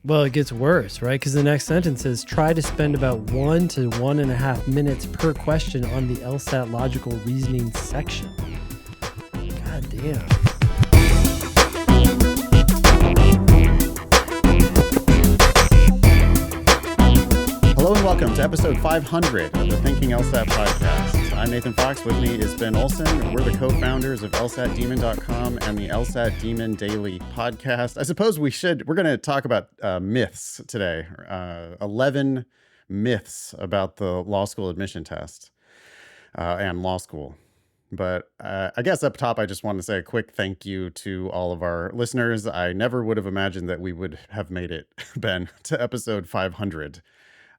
Well, it gets worse, right? Because the next sentence is try to spend about 1 to 1.5 minutes per question on the LSAT logical reasoning section. God damn. Hello and welcome to episode 500 of the Thinking LSAT podcast. I'm Nathan Fox. With me is Ben Olson. We're the co-founders of LSATdemon.com and the LSAT Demon Daily podcast. I suppose we're going to talk about myths today. 11 myths about the law school admission test and law school. But I guess up top, I just want to say a quick thank you to all of our listeners. I never would have imagined that we would have made it, Ben, to episode 500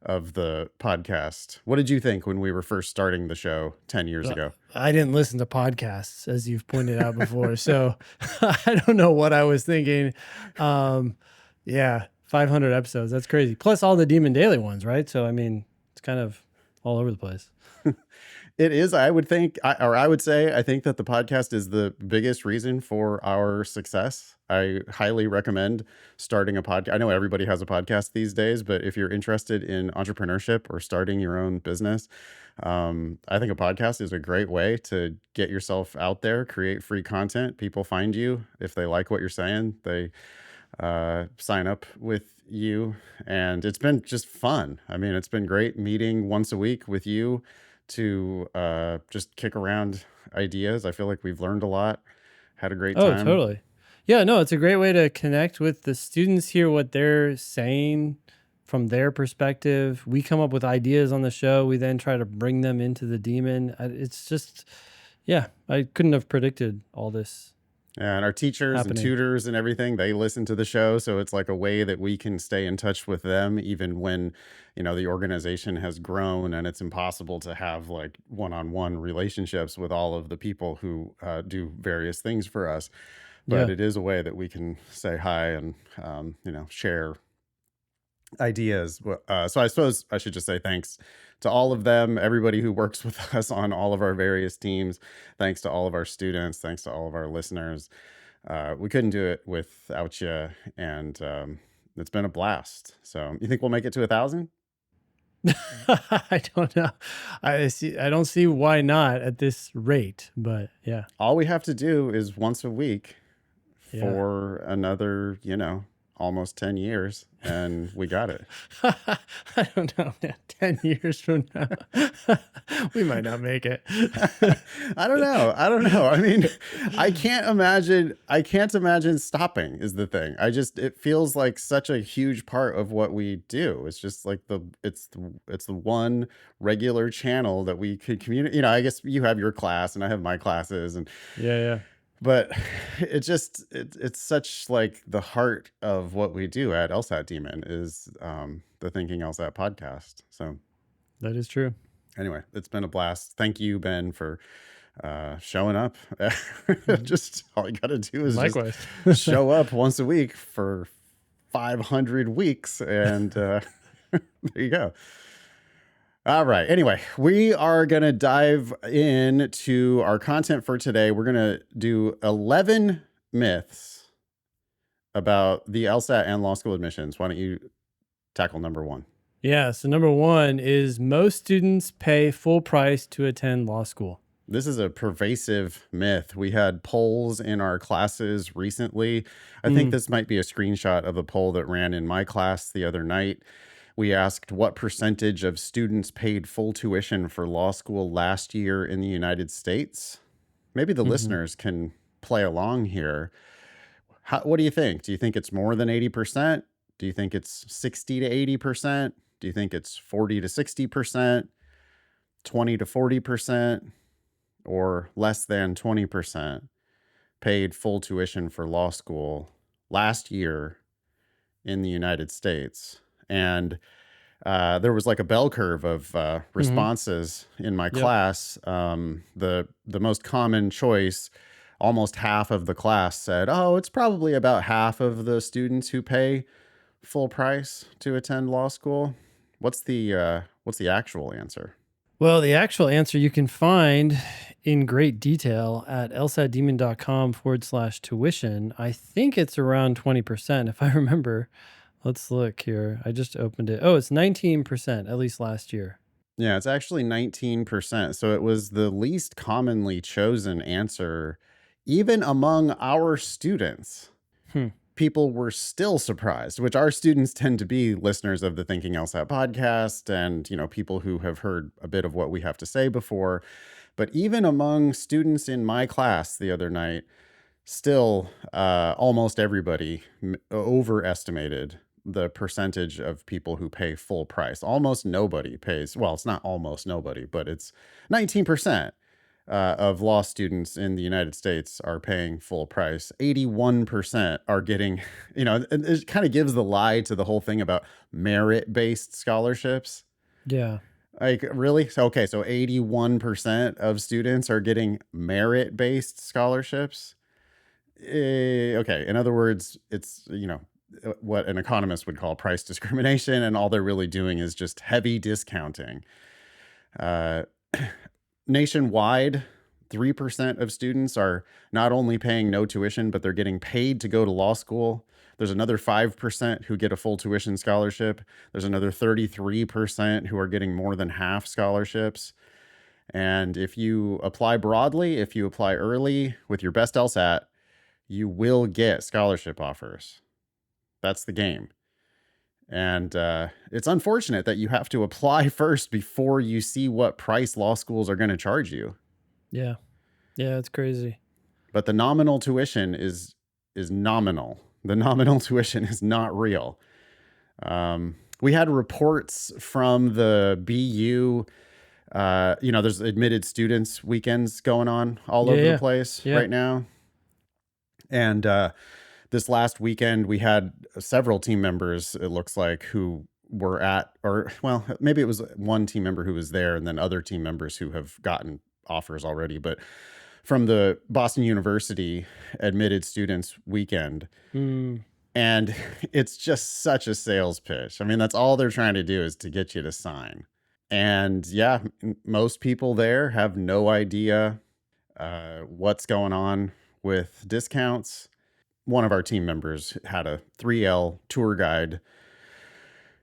of the podcast. What did you think when we were first starting the show 10 years ago? I didn't listen to podcasts, as you've pointed out before, so I don't know what I was thinking. Yeah, 500 episodes. That's crazy. Plus all the Demon Daily ones, right? So, I mean, it's kind of all over the place. It is. I would say, I think that the podcast is the biggest reason for our success. I highly recommend starting a podcast. I know everybody has a podcast these days, but if you're interested in entrepreneurship or starting your own business, I think a podcast is a great way to get yourself out there, create free content. People find you. If they like what you're saying, they sign up with you. And it's been just fun. I mean, it's been great meeting once a week with you to just kick around ideas. I feel like we've learned a lot, had a great time. Oh, totally. Yeah, no, it's a great way to connect with the students, hear what they're saying from their perspective. We come up with ideas on the show. We then try to bring them into the Demon. It's just, yeah, I couldn't have predicted all this. Yeah, and our teachers and tutors and everything, they listen to the show. So it's like a way that we can stay in touch with them, even when, the organization has grown and it's impossible to have like one-on-one relationships with all of the people who do various things for us. But It is a way that we can say hi and, share ideas. So I suppose I should just say thanks to all of them, everybody who works with us on all of our various teams. Thanks to all of our students. Thanks to all of our listeners. We couldn't do it without you. And it's been a blast. So you think we'll make it to 1,000? I don't know. I don't see why not at this rate, but yeah. All we have to do is once a week for another, almost 10 years, and we got it. I don't know, man. 10 years from now, we might not make it. I don't know. I mean, I can't imagine stopping is the thing. It feels like such a huge part of what we do. It's just like it's the one regular channel that we could communicate. I guess you have your class and I have my classes, and yeah. But it's such like the heart of what we do at LSAT Demon is the Thinking LSAT podcast. So that is true. Anyway, it's been a blast. Thank you, Ben, for showing up. Just all you got to do is just show up once a week for 500 weeks. And there you go. All right. Anyway, we are going to dive into our content for today. We're going to do 11 myths about the LSAT and law school admissions. Why don't you tackle number one? Yeah. So number one is most students pay full price to attend law school. This is a pervasive myth. We had polls in our classes recently. I think this might be a screenshot of a poll that ran in my class the other night. We asked what percentage of students paid full tuition for law school last year in the United States. Maybe the listeners can play along here. What do you think? Do you think it's more than 80%? Do you think it's 60 to 80%? Do you think it's 40 to 60%, 20 to 40%, or less than 20% paid full tuition for law school last year in the United States? And there was like a bell curve of responses in my class. The most common choice, almost half of the class said, "Oh, it's probably about half of the students who pay full price to attend law school." What's the actual answer? Well, the actual answer you can find in great detail at lsatdemon.com/tuition. I think it's around 20%, if I remember Let's look here. I just opened it. Oh, it's 19%, at least last year. Yeah, it's actually 19%. So it was the least commonly chosen answer, even among our students. Hmm. People were still surprised, which our students tend to be listeners of the Thinking LSAT podcast and, people who have heard a bit of what we have to say before. But even among students in my class the other night, still almost everybody overestimated the percentage of people who pay full price. Almost nobody pays. Well, it's not almost nobody, but it's 19% of law students in the United States are paying full price. 81% are getting, it kind of gives the lie to the whole thing about merit-based scholarships. Yeah. Like, really? Okay, so 81% of students are getting merit-based scholarships. Okay, in other words, it's, what an economist would call price discrimination, and all they're really doing is just heavy discounting. Uh, Nationwide, 3% of students are not only paying no tuition, but they're getting paid to go to law school. There's another 5% who get a full tuition scholarship. There's another 33% who are getting more than half scholarships. And if you apply broadly, if you apply early with your best LSAT, you will get scholarship offers. That's the game. And it's unfortunate that you have to apply first before you see what price law schools are going to charge you. Yeah. Yeah, it's crazy. But the nominal tuition is nominal. The nominal tuition is not real. We had reports from the BU. There's admitted students weekends going on all over the place right now. And this last weekend, we had several team members, it looks like, who were at, or well, maybe it was one team member who was there and then other team members who have gotten offers already. But from the Boston University admitted students weekend. And it's just such a sales pitch. I mean, that's all they're trying to do is to get you to sign. And yeah, most people there have no idea what's going on with discounts. One of our team members had a 3L tour guide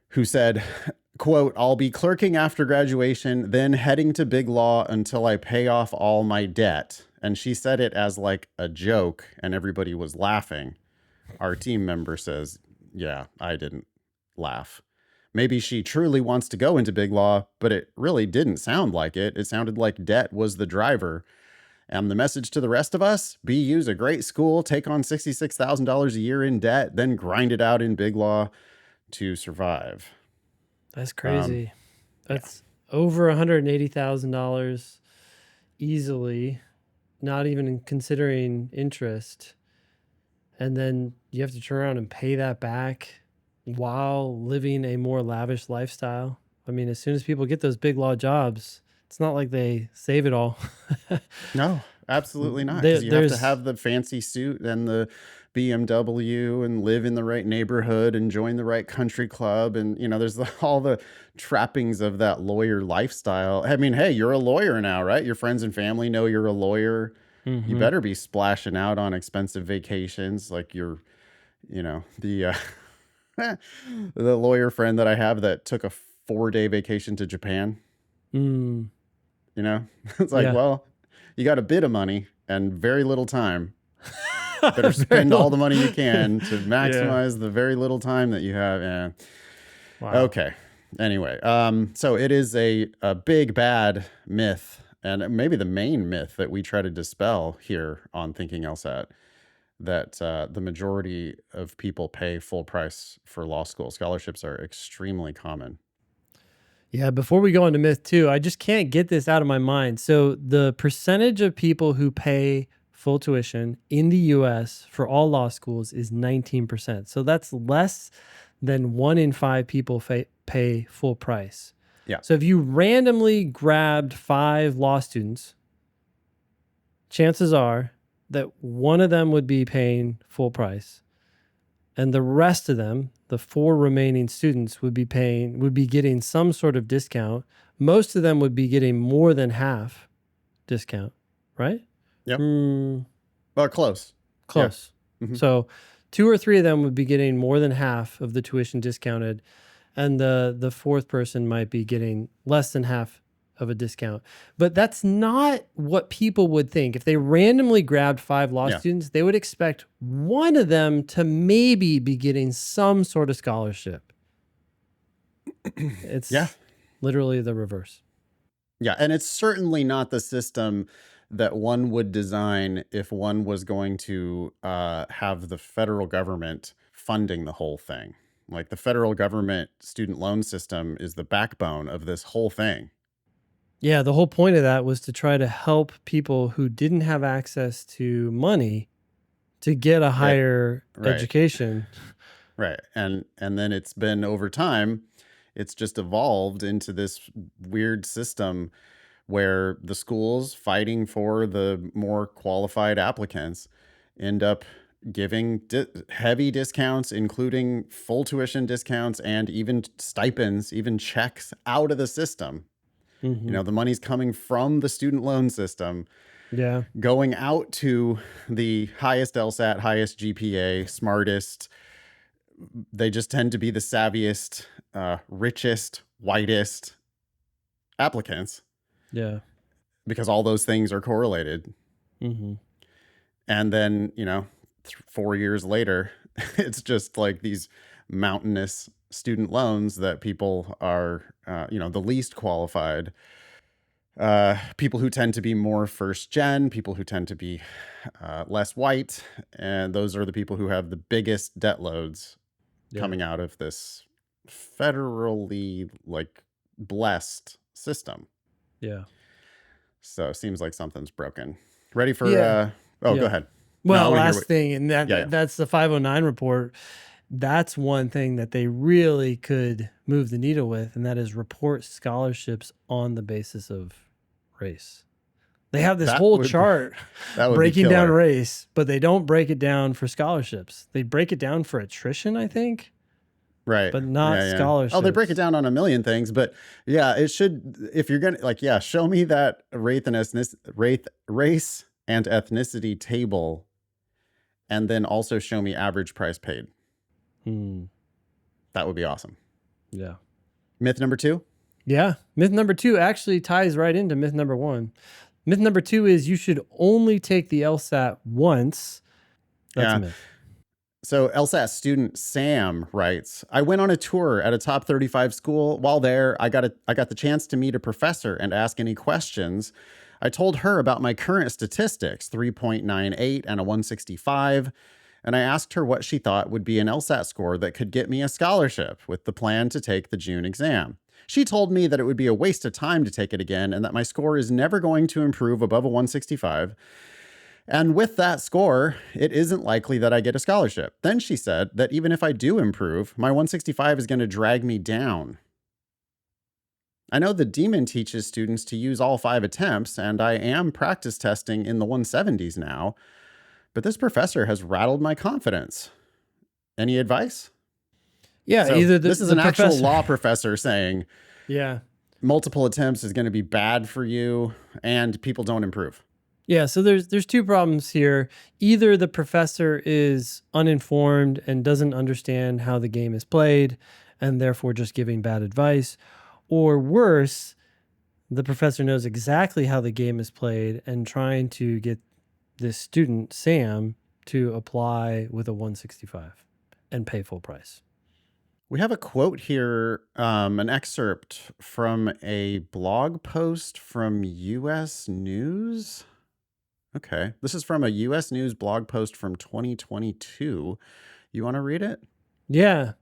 who said, quote, "I'll be clerking after graduation, then heading to big law until I pay off all my debt." And she said it as like a joke, and everybody was laughing. Our team member says, yeah, I didn't laugh. Maybe she truly wants to go into big law, but it really didn't sound like it. It sounded like debt was the driver. And the message to the rest of us: BU's a great school, take on $66,000 a year in debt, then grind it out in big law to survive. That's crazy. That's over $180,000 easily, not even considering interest. And then you have to turn around and pay that back while living a more lavish lifestyle. I mean, as soon as people get those big law jobs, it's not like they save it all. No, absolutely not. Because you have to have the fancy suit and the BMW and live in the right neighborhood and join the right country club. And, there's all the trappings of that lawyer lifestyle. I mean, hey, you're a lawyer now, right? Your friends and family know you're a lawyer. You better be splashing out on expensive vacations like you're, the the lawyer friend that I have that took a 4-day vacation to Japan. It's like, well, you got a bit of money and very little time. Better spend all the money you can to maximize the very little time that you have. Yeah. Wow. Okay. Anyway, so it is a big bad myth, and maybe the main myth that we try to dispel here on Thinking LSAT, that the majority of people pay full price for law school. Scholarships are extremely common. Yeah, before we go into myth 2, I just can't get this out of my mind. So the percentage of people who pay full tuition in the US for all law schools is 19%. So that's less than 1 in 5 people pay full price. Yeah. So if you randomly grabbed 5 law students, chances are that one of them would be paying full price, and the rest of them, the 4 remaining students, would be getting some sort of discount. Most of them would be getting more than half discount, right? Yep. Well, close. Close. Yeah. So 2 or 3 of them would be getting more than half of the tuition discounted, and the fourth person might be getting less than half of a discount. But that's not what people would think. If they randomly grabbed 5 law Yeah. students, they would expect one of them to maybe be getting some sort of scholarship. It's Yeah. literally the reverse. Yeah. And it's certainly not the system that one would design if one was going to have the federal government funding the whole thing. Like, the federal government student loan system is the backbone of this whole thing. Yeah, the whole point of that was to try to help people who didn't have access to money to get a higher Right. education. Right. And then it's been, over time, it's just evolved into this weird system where the schools fighting for the more qualified applicants end up giving heavy discounts, including full tuition discounts and even stipends, even checks out of the system. You know, the money's coming from the student loan system, Yeah. going out to the highest LSAT, highest GPA, smartest. They just tend to be the savviest, richest, whitest applicants, Yeah. because all those things are correlated. Mm-hmm. And then, 4 years later, it's just like these mountainous student loans that people are, the least qualified, people who tend to be more first gen, people who tend to be less white. And those are the people who have the biggest debt loads coming out of this federally, like, blessed system. Yeah. So it seems like something's broken. Ready for, Yeah. go Yeah. ahead. Well, No, last thing, and that's the 509 report. That's one thing that they really could move the needle with, and that is report scholarships on the basis of race. They have this whole chart breaking down race, but they don't break it down for scholarships. They break it down for attrition, I think. Right. But not scholarships. Oh, they break it down on a million things, but yeah, it should, if you're going to, show me that race and ethnicity table, and then also show me average price paid. That would be awesome. Yeah. Myth number 2? Yeah. Myth number 2 actually ties right into myth number 1. Myth number 2 is you should only take the LSAT once. That's a myth. So LSAT student Sam writes, I went on a tour at a top 35 school. While there, I got the chance to meet a professor and ask any questions. I told her about my current statistics, 3.98 and a 165. And I asked her what she thought would be an LSAT score that could get me a scholarship with the plan to take the June exam. She told me that it would be a waste of time to take it again and that my score is never going to improve above a 165. And with that score, it isn't likely that I get a scholarship. Then she said that even if I do improve, my 165 is going to drag me down. I know the Demon teaches students to use all 5 attempts, and I am practice testing in the 170s now, but this professor has rattled my confidence. Any advice? Yeah, so either this is an actual law professor saying, multiple attempts is going to be bad for you, and people don't improve. Yeah, so there's 2 problems here. Either the professor is uninformed and doesn't understand how the game is played, and therefore just giving bad advice, or worse, the professor knows exactly how the game is played and trying to get this student, Sam, to apply with a 165 and pay full price. We have a quote here, an excerpt from a blog post from U.S. News. Okay, this is from a U.S. News blog post from 2022. You want to read it? Yeah.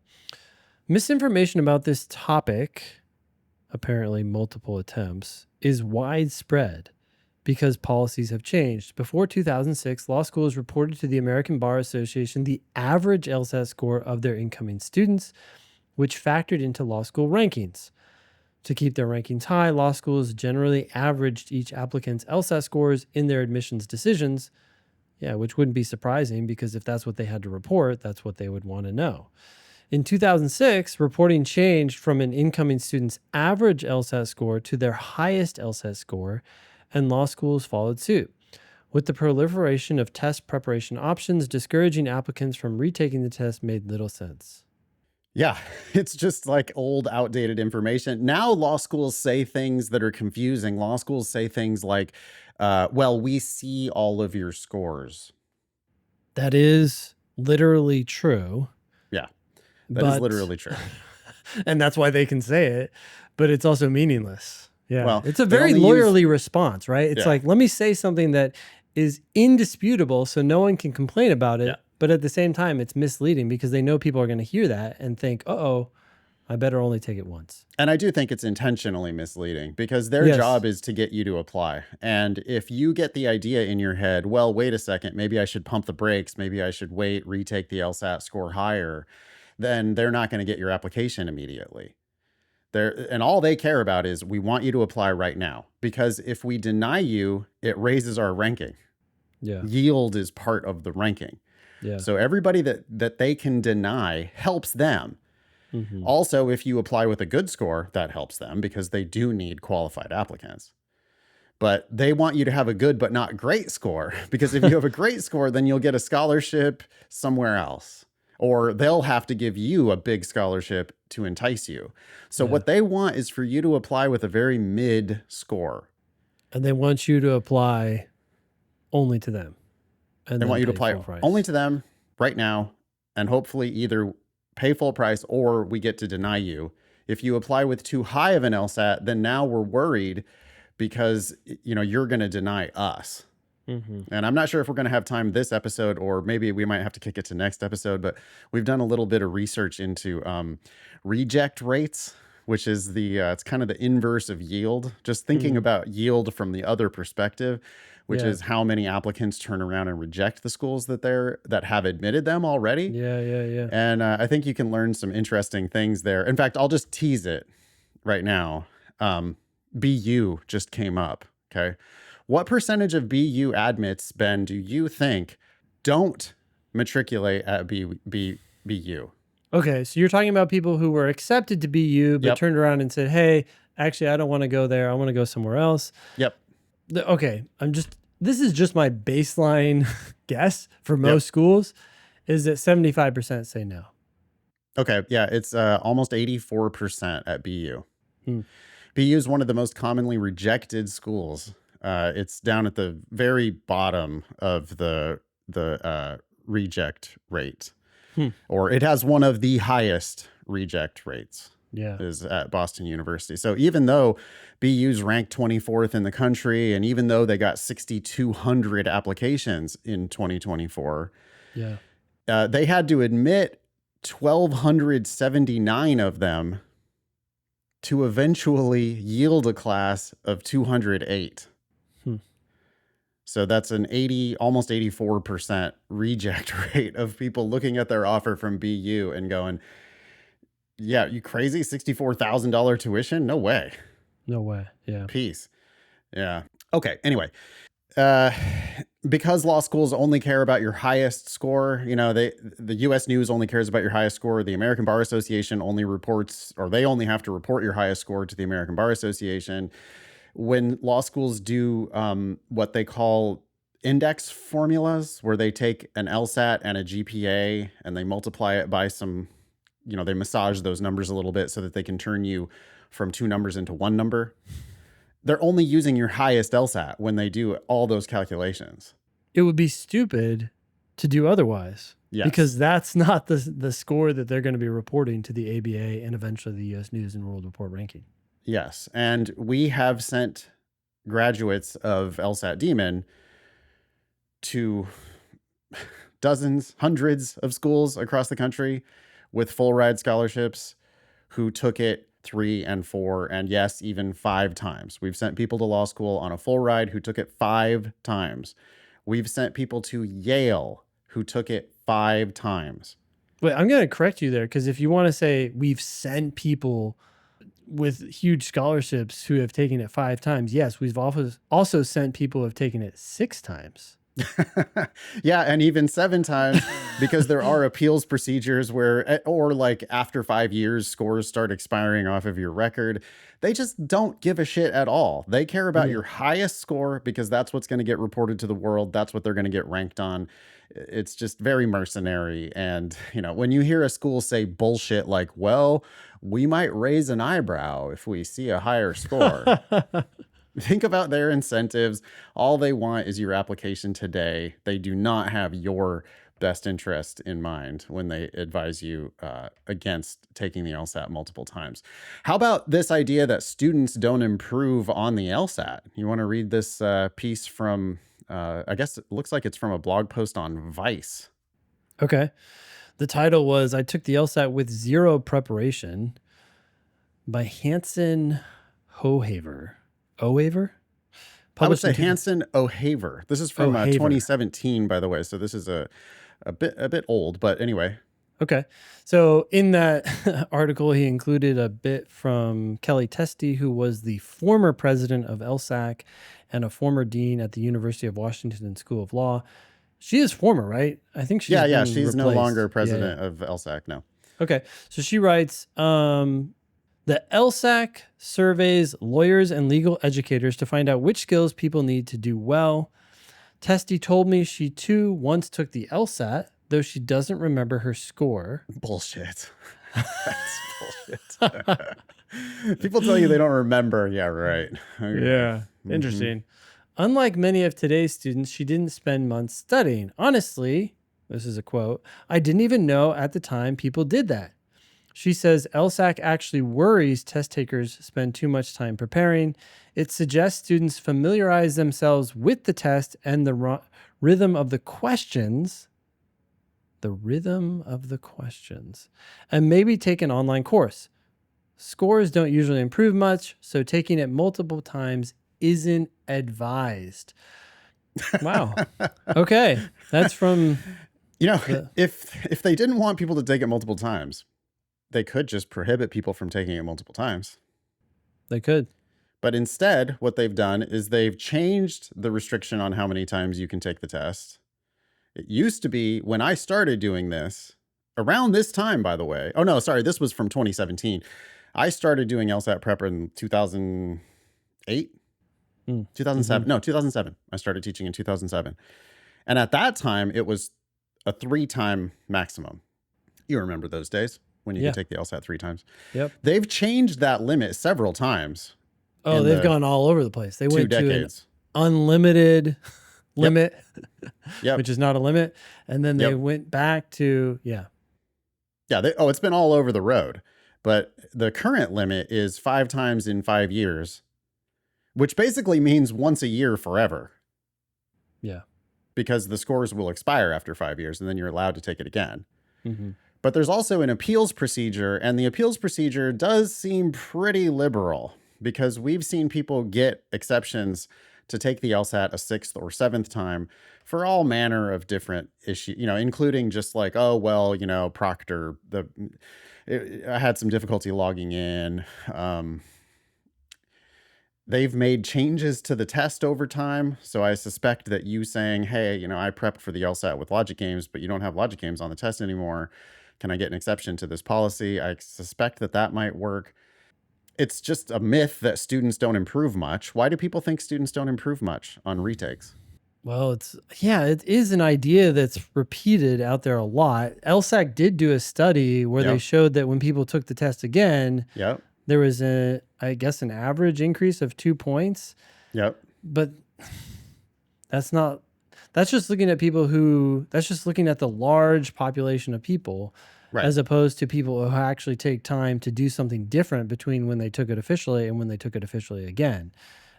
Misinformation about this topic, apparently multiple attempts, is widespread because policies have changed. Before 2006, law schools reported to the American Bar Association the average LSAT score of their incoming students, which factored into law school rankings. To keep their rankings high, law schools generally averaged each applicant's LSAT scores in their admissions decisions, which wouldn't be surprising because if that's what they had to report, that's what they would want to know. In 2006, reporting changed from an incoming student's average LSAT score to their highest LSAT score, and law schools followed suit. With the proliferation of test preparation options, discouraging applicants from retaking the test made little sense. Yeah, it's just like old, outdated information. Now, law schools say things that are confusing. Law schools say things like, well, we see all of your scores. That is literally true. Yeah, that is But, literally true. and that's why they can say it, but it's also meaningless. Yeah. Well, It's a they very only use, lawyerly response, right? It's yeah, like, let me say something that is indisputable so no one can complain about yeah. it. But at the same time, it's misleading because they know people are going to hear that and think, oh, I better only take it once. And I do think it's intentionally misleading because their Yes. job is to get you to apply. And if you get the idea in your head, well, wait a second, maybe I should pump the brakes, maybe I should wait, retake the LSAT, score higher, then they're not going to get your application immediately. And all they care about is we want you to apply right now, because if we deny you, it raises our ranking. Yeah. Yield is part of the ranking. Yeah. So everybody that they can deny helps them. Mm-hmm. Also, if you apply with a good score, that helps them because they do need qualified applicants. But they want you to have a good but not great score, because if you have a great score, then you'll get a scholarship somewhere else, or they'll have to give you a big scholarship to entice you. So what they want is for you to apply with a very mid score. And they want you to apply only to them. And They then want you to pay apply full price. only to them right now, and hopefully either pay full price or we get to deny you. If you apply with too high of an LSAT, then now we're worried because you're going to deny us. Mm-hmm. And I'm not sure if we're going to have time this episode, or maybe we might have to kick it to next episode, but we've done a little bit of research into reject rates, which is it's kind of the inverse of yield. Just thinking about yield from the other perspective, which is how many applicants turn around and reject the schools that have admitted them already. Yeah. And I think you can learn some interesting things there. In fact, I'll just tease it right now. BU just came up. Okay. What percentage of BU admits, Ben, do you think don't matriculate at BU? Okay, so you're talking about people who were accepted to BU, but Yep. turned around and said, hey, actually, I don't want to go there. I want to go somewhere else. Yep. Okay, this is just my baseline guess for most schools is that 75% say no. Okay. Yeah. It's almost 84% at BU. Hmm. BU is one of the most commonly rejected schools. It's down at the very bottom of the reject rate, or it has one of the highest reject rates. Yeah, is at Boston University. So even though BU's ranked 24th in the country, and even though they got 6,200 applications in 2024, they had to admit 1,279 of them to eventually yield a class of 208. So that's an almost 84% reject rate of people looking at their offer from BU and going, yeah, you crazy? $64,000 tuition? No way. no way. Yeah. Peace. Yeah. Okay. Anyway, because law schools only care about your highest score, the U.S. News only cares about your highest score. The American Bar Association only reports, or they only have to report your highest score to the American Bar Association. When law schools do what they call index formulas, where they take an LSAT and a GPA and they multiply it by some, they massage those numbers a little bit so that they can turn you from two numbers into one number. They're only using your highest LSAT when they do all those calculations. It would be stupid to do otherwise. Yes. Because that's not the score that they're going to be reporting to the ABA and eventually the U.S. News and World Report ranking. Yes. And we have sent graduates of LSAT Demon to dozens, hundreds of schools across the country with full ride scholarships who took it 3 and 4 and yes, even 5 times. We've sent people to law school on a full ride who took it 5 times. We've sent people to Yale who took it 5 times. Wait, I'm going to correct you there, because if you want to say we've sent people with huge scholarships who have taken it 5 times, yes, we've also sent people who have taken it 6 times. Yeah, and even 7 times because there are appeals procedures where, or like after 5 years, scores start expiring off of your record. They just don't give a shit at all. They care about Mm. your highest score because that's what's going to get reported to the world. That's what they're going to get ranked on. It's just very mercenary. And, when you hear a school say bullshit like, well, we might raise an eyebrow if we see a higher score. Think about their incentives. All they want is your application today. They do not have your best interest in mind when they advise you against taking the LSAT multiple times. How about this idea that students don't improve on the LSAT? You want to read this piece from, I guess it looks like it's from a blog post on Vice. Okay. The title was I Took the LSAT with Zero Preparation by Hanson Hohaver. Ohaver? I would Published say in Hanson O'Haver. This is from O'Haver. 2017, by the way. So this is a bit old, but anyway. Okay. So in that article, he included a bit from Kelly Testy, who was the former president of LSAC and a former dean at the University of Washington School of Law. She is former, right? I think she's Yeah, been she's no replaced. longer president of LSAC now. Okay. So she writes, the LSAC surveys lawyers and legal educators to find out which skills people need to do well. Testy told me she too once took the LSAT, though she doesn't remember her score. Bullshit. That's bullshit. People tell you they don't remember. Yeah, right. Okay. Yeah, interesting. Unlike many of today's students, she didn't spend months studying. Honestly, this is a quote, I didn't even know at the time people did that. She says LSAC actually worries test takers spend too much time preparing. It suggests students familiarize themselves with the test and the rhythm of the questions. The rhythm of the questions. And maybe take an online course. Scores don't usually improve much, so taking it multiple times isn't advised. Wow. Okay. That's from... if they didn't want people to take it multiple times, they could just prohibit people from taking it multiple times. They could. But instead, what they've done is they've changed the restriction on how many times you can take the test. It used to be when I started doing this, around this time, by the way. Oh, no, sorry. This was from 2017. I started doing LSAT prep in 2008, 2007. No, 2007. I started teaching in 2007. And at that time, it was a 3-time maximum. You remember those days when you could take the LSAT 3 times. Yep. They've changed that limit several times. Oh, they've gone all over the place. They went decades. To an unlimited limit, Yep. which is not a limit. And then they went back to, Yeah, it's been all over the road. But the current limit is 5 times in 5 years, which basically means once a year forever. Yeah. Because the scores will expire after 5 years, and then you're allowed to take it again. Mm-hmm. But there's also an appeals procedure, and the appeals procedure does seem pretty liberal because we've seen people get exceptions to take the LSAT a 6th or 7th time for all manner of different issues, including just like, oh, well, Proctor, I had some difficulty logging in. They've made changes to the test over time. So I suspect that you saying, hey, I prepped for the LSAT with logic games, but you don't have logic games on the test anymore. Can I get an exception to this policy? I suspect that might work. It's just a myth that students don't improve much. Why do people think students don't improve much on retakes? Well, it is an idea that's repeated out there a lot. LSAC did do a study where they showed that when people took the test again, there was an average increase of 2 points. Yep. But that's just looking at the large population of people, as opposed to people who actually take time to do something different between when they took it officially and when they took it officially again.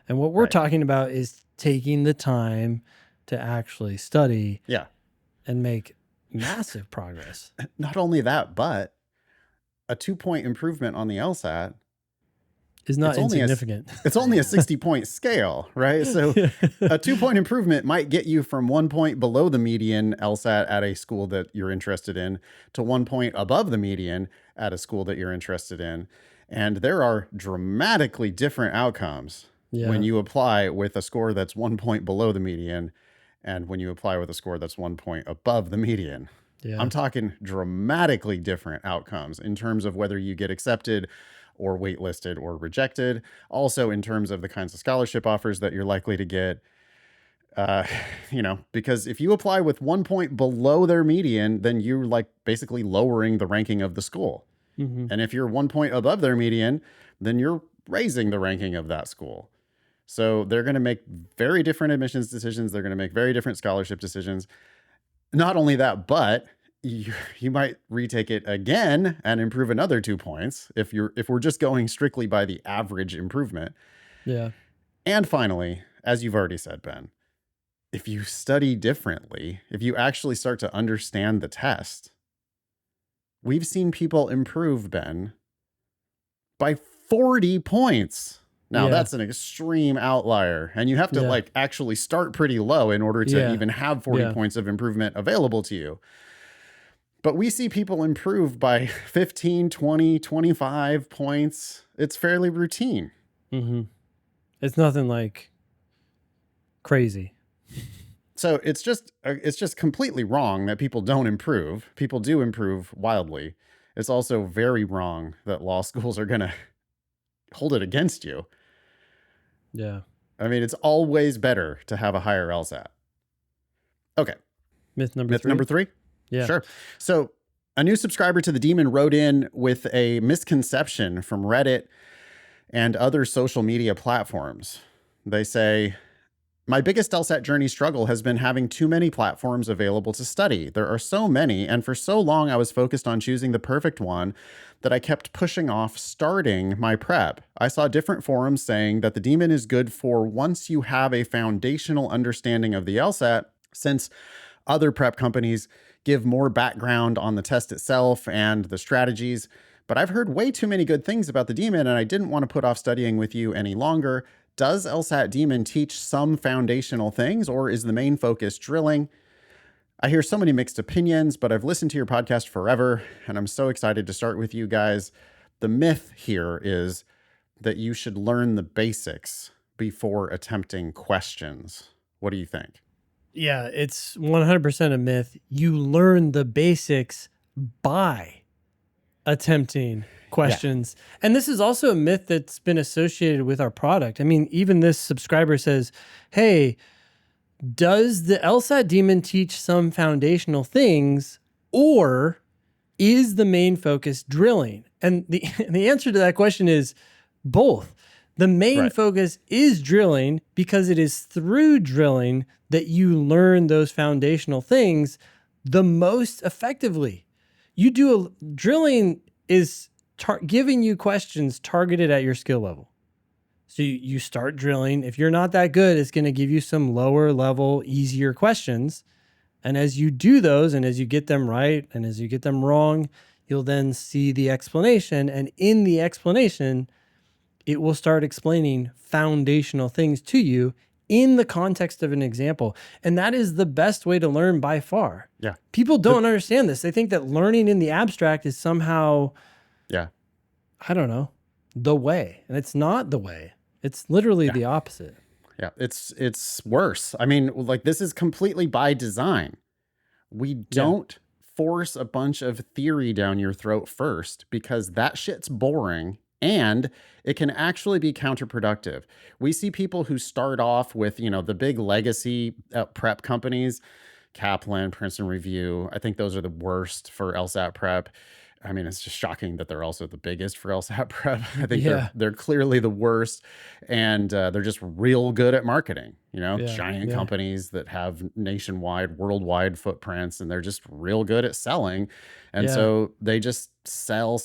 And what we're talking about is taking the time to actually study and make massive progress. Not only that, but a 2-point improvement on the LSAT is not insignificant. It's only a 60-point scale, right? So a 2-point improvement might get you from 1 point below the median LSAT at a school that you're interested in to 1 point above the median at a school that you're interested in. And there are dramatically different outcomes when you apply with a score that's 1 point below the median and when you apply with a score that's 1 point above the median. Yeah. I'm talking dramatically different outcomes in terms of whether you get accepted or waitlisted or rejected. Also in terms of the kinds of scholarship offers that you're likely to get. Uh, because if you apply with 1 point below their median, then you're like basically lowering the ranking of the school. Mm-hmm. And if you're 1 point above their median, then you're raising the ranking of that school. So they're going to make very different admissions decisions. They're going to make very different scholarship decisions. Not only that, but you might retake it again and improve another 2 points if we're just going strictly by the average improvement. Yeah. And finally, as you've already said, Ben, if you study differently, if you actually start to understand the test, we've seen people improve, Ben, by 40 points. Now, that's an extreme outlier, and you have to like actually start pretty low in order to even have 40 points of improvement available to you. But we see people improve by 15, 20, 25 points. It's fairly routine. Mm-hmm. It's nothing like crazy. So it's just completely wrong that people don't improve. People do improve wildly. It's also very wrong that law schools are going to hold it against you. Yeah. I mean, it's always better to have a higher LSAT. Okay. Myth number three? Yeah. Sure. So a new subscriber to the Demon wrote in with a misconception from Reddit and other social media platforms. They say, my biggest LSAT journey struggle has been having too many platforms available to study. There are so many, and for so long I was focused on choosing the perfect one that I kept pushing off starting my prep. I saw different forums saying that the Demon is good for once you have a foundational understanding of the LSAT, since other prep companies give more background on the test itself and the strategies. But I've heard way too many good things about the Demon, and I didn't want to put off studying with you any longer. Does LSAT Demon teach some foundational things, or is the main focus drilling? I hear so many mixed opinions, but I've listened to your podcast forever, and I'm so excited to start with you guys. The myth here is that you should learn the basics before attempting questions. What do you think? Yeah, it's 100% a myth. You learn the basics by attempting questions. Yeah. And this is also a myth that's been associated with our product. I mean, even this subscriber says, hey, does the LSAT Demon teach some foundational things, or is the main focus drilling? And the answer to that question is both. The main focus is drilling because it is through drilling that you learn those foundational things the most effectively. Drilling is giving you questions targeted at your skill level. So you start drilling. If you're not that good, it's going to give you some lower level, easier questions. And as you do those, and as you get them right, and as you get them wrong, you'll then see the explanation. And in the explanation, it will start explaining foundational things to you in the context of an example. And that is the best way to learn by far. Yeah. People don't understand this. They think that learning in the abstract is somehow, I don't know, the way. And it's not the way. It's literally the opposite. Yeah, it's worse. I mean, like, this is completely by design. We don't force a bunch of theory down your throat first, because that shit's boring and it can actually be counterproductive. We see people who start off with, the big legacy prep companies, Kaplan, Princeton Review. I think those are the worst for LSAT prep. I mean, it's just shocking that they're also the biggest for LSAT prep. I think they're clearly the worst, and they're just real good at marketing, giant companies that have nationwide, worldwide footprints, and they're just real good at selling. And so they just sell,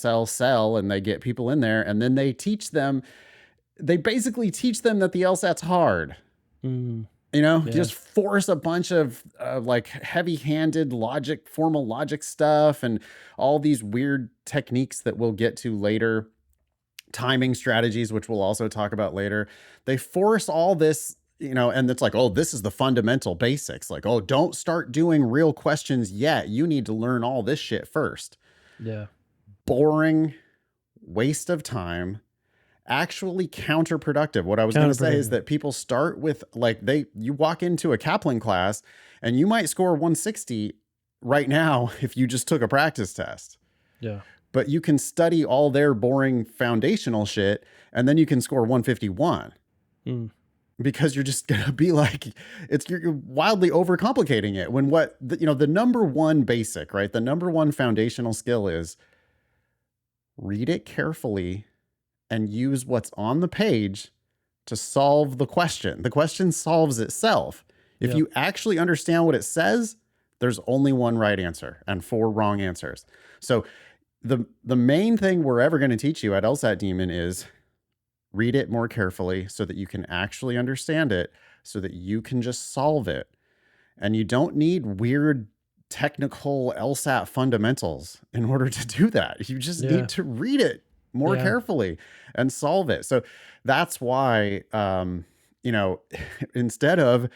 and they get people in there, and then they basically teach them that the LSAT's hard. Mm. Just force a bunch of like heavy-handed formal logic stuff, and all these weird techniques that we'll get to later, timing strategies, which we'll also talk about later. They force all this, and it's like, oh, this is the fundamental basics. Like, oh, don't start doing real questions yet. You need to learn all this shit first. Yeah. Boring, waste of time. actually counterproductive. What I was going to say is Counterproductive. that people start with like you walk into a Kaplan class and you might score 160 right now if you just took a practice test. Yeah. But you can study all their boring foundational shit and then you can score 151. Because you're just gonna be like, you're wildly overcomplicating it. When the number one basic, right? The number one foundational skill is read it carefully and use what's on the page to solve the question. The question solves itself. If Yep. you actually understand what it says, there's only one right answer and 4 wrong answers. So the main thing we're ever going to teach you at LSAT Demon is read it more carefully so that you can actually understand it, so that you can just solve it. And you don't need weird technical LSAT fundamentals in order to do that. You just Yeah. need to read it more Yeah. carefully and solve it. So that's why, instead of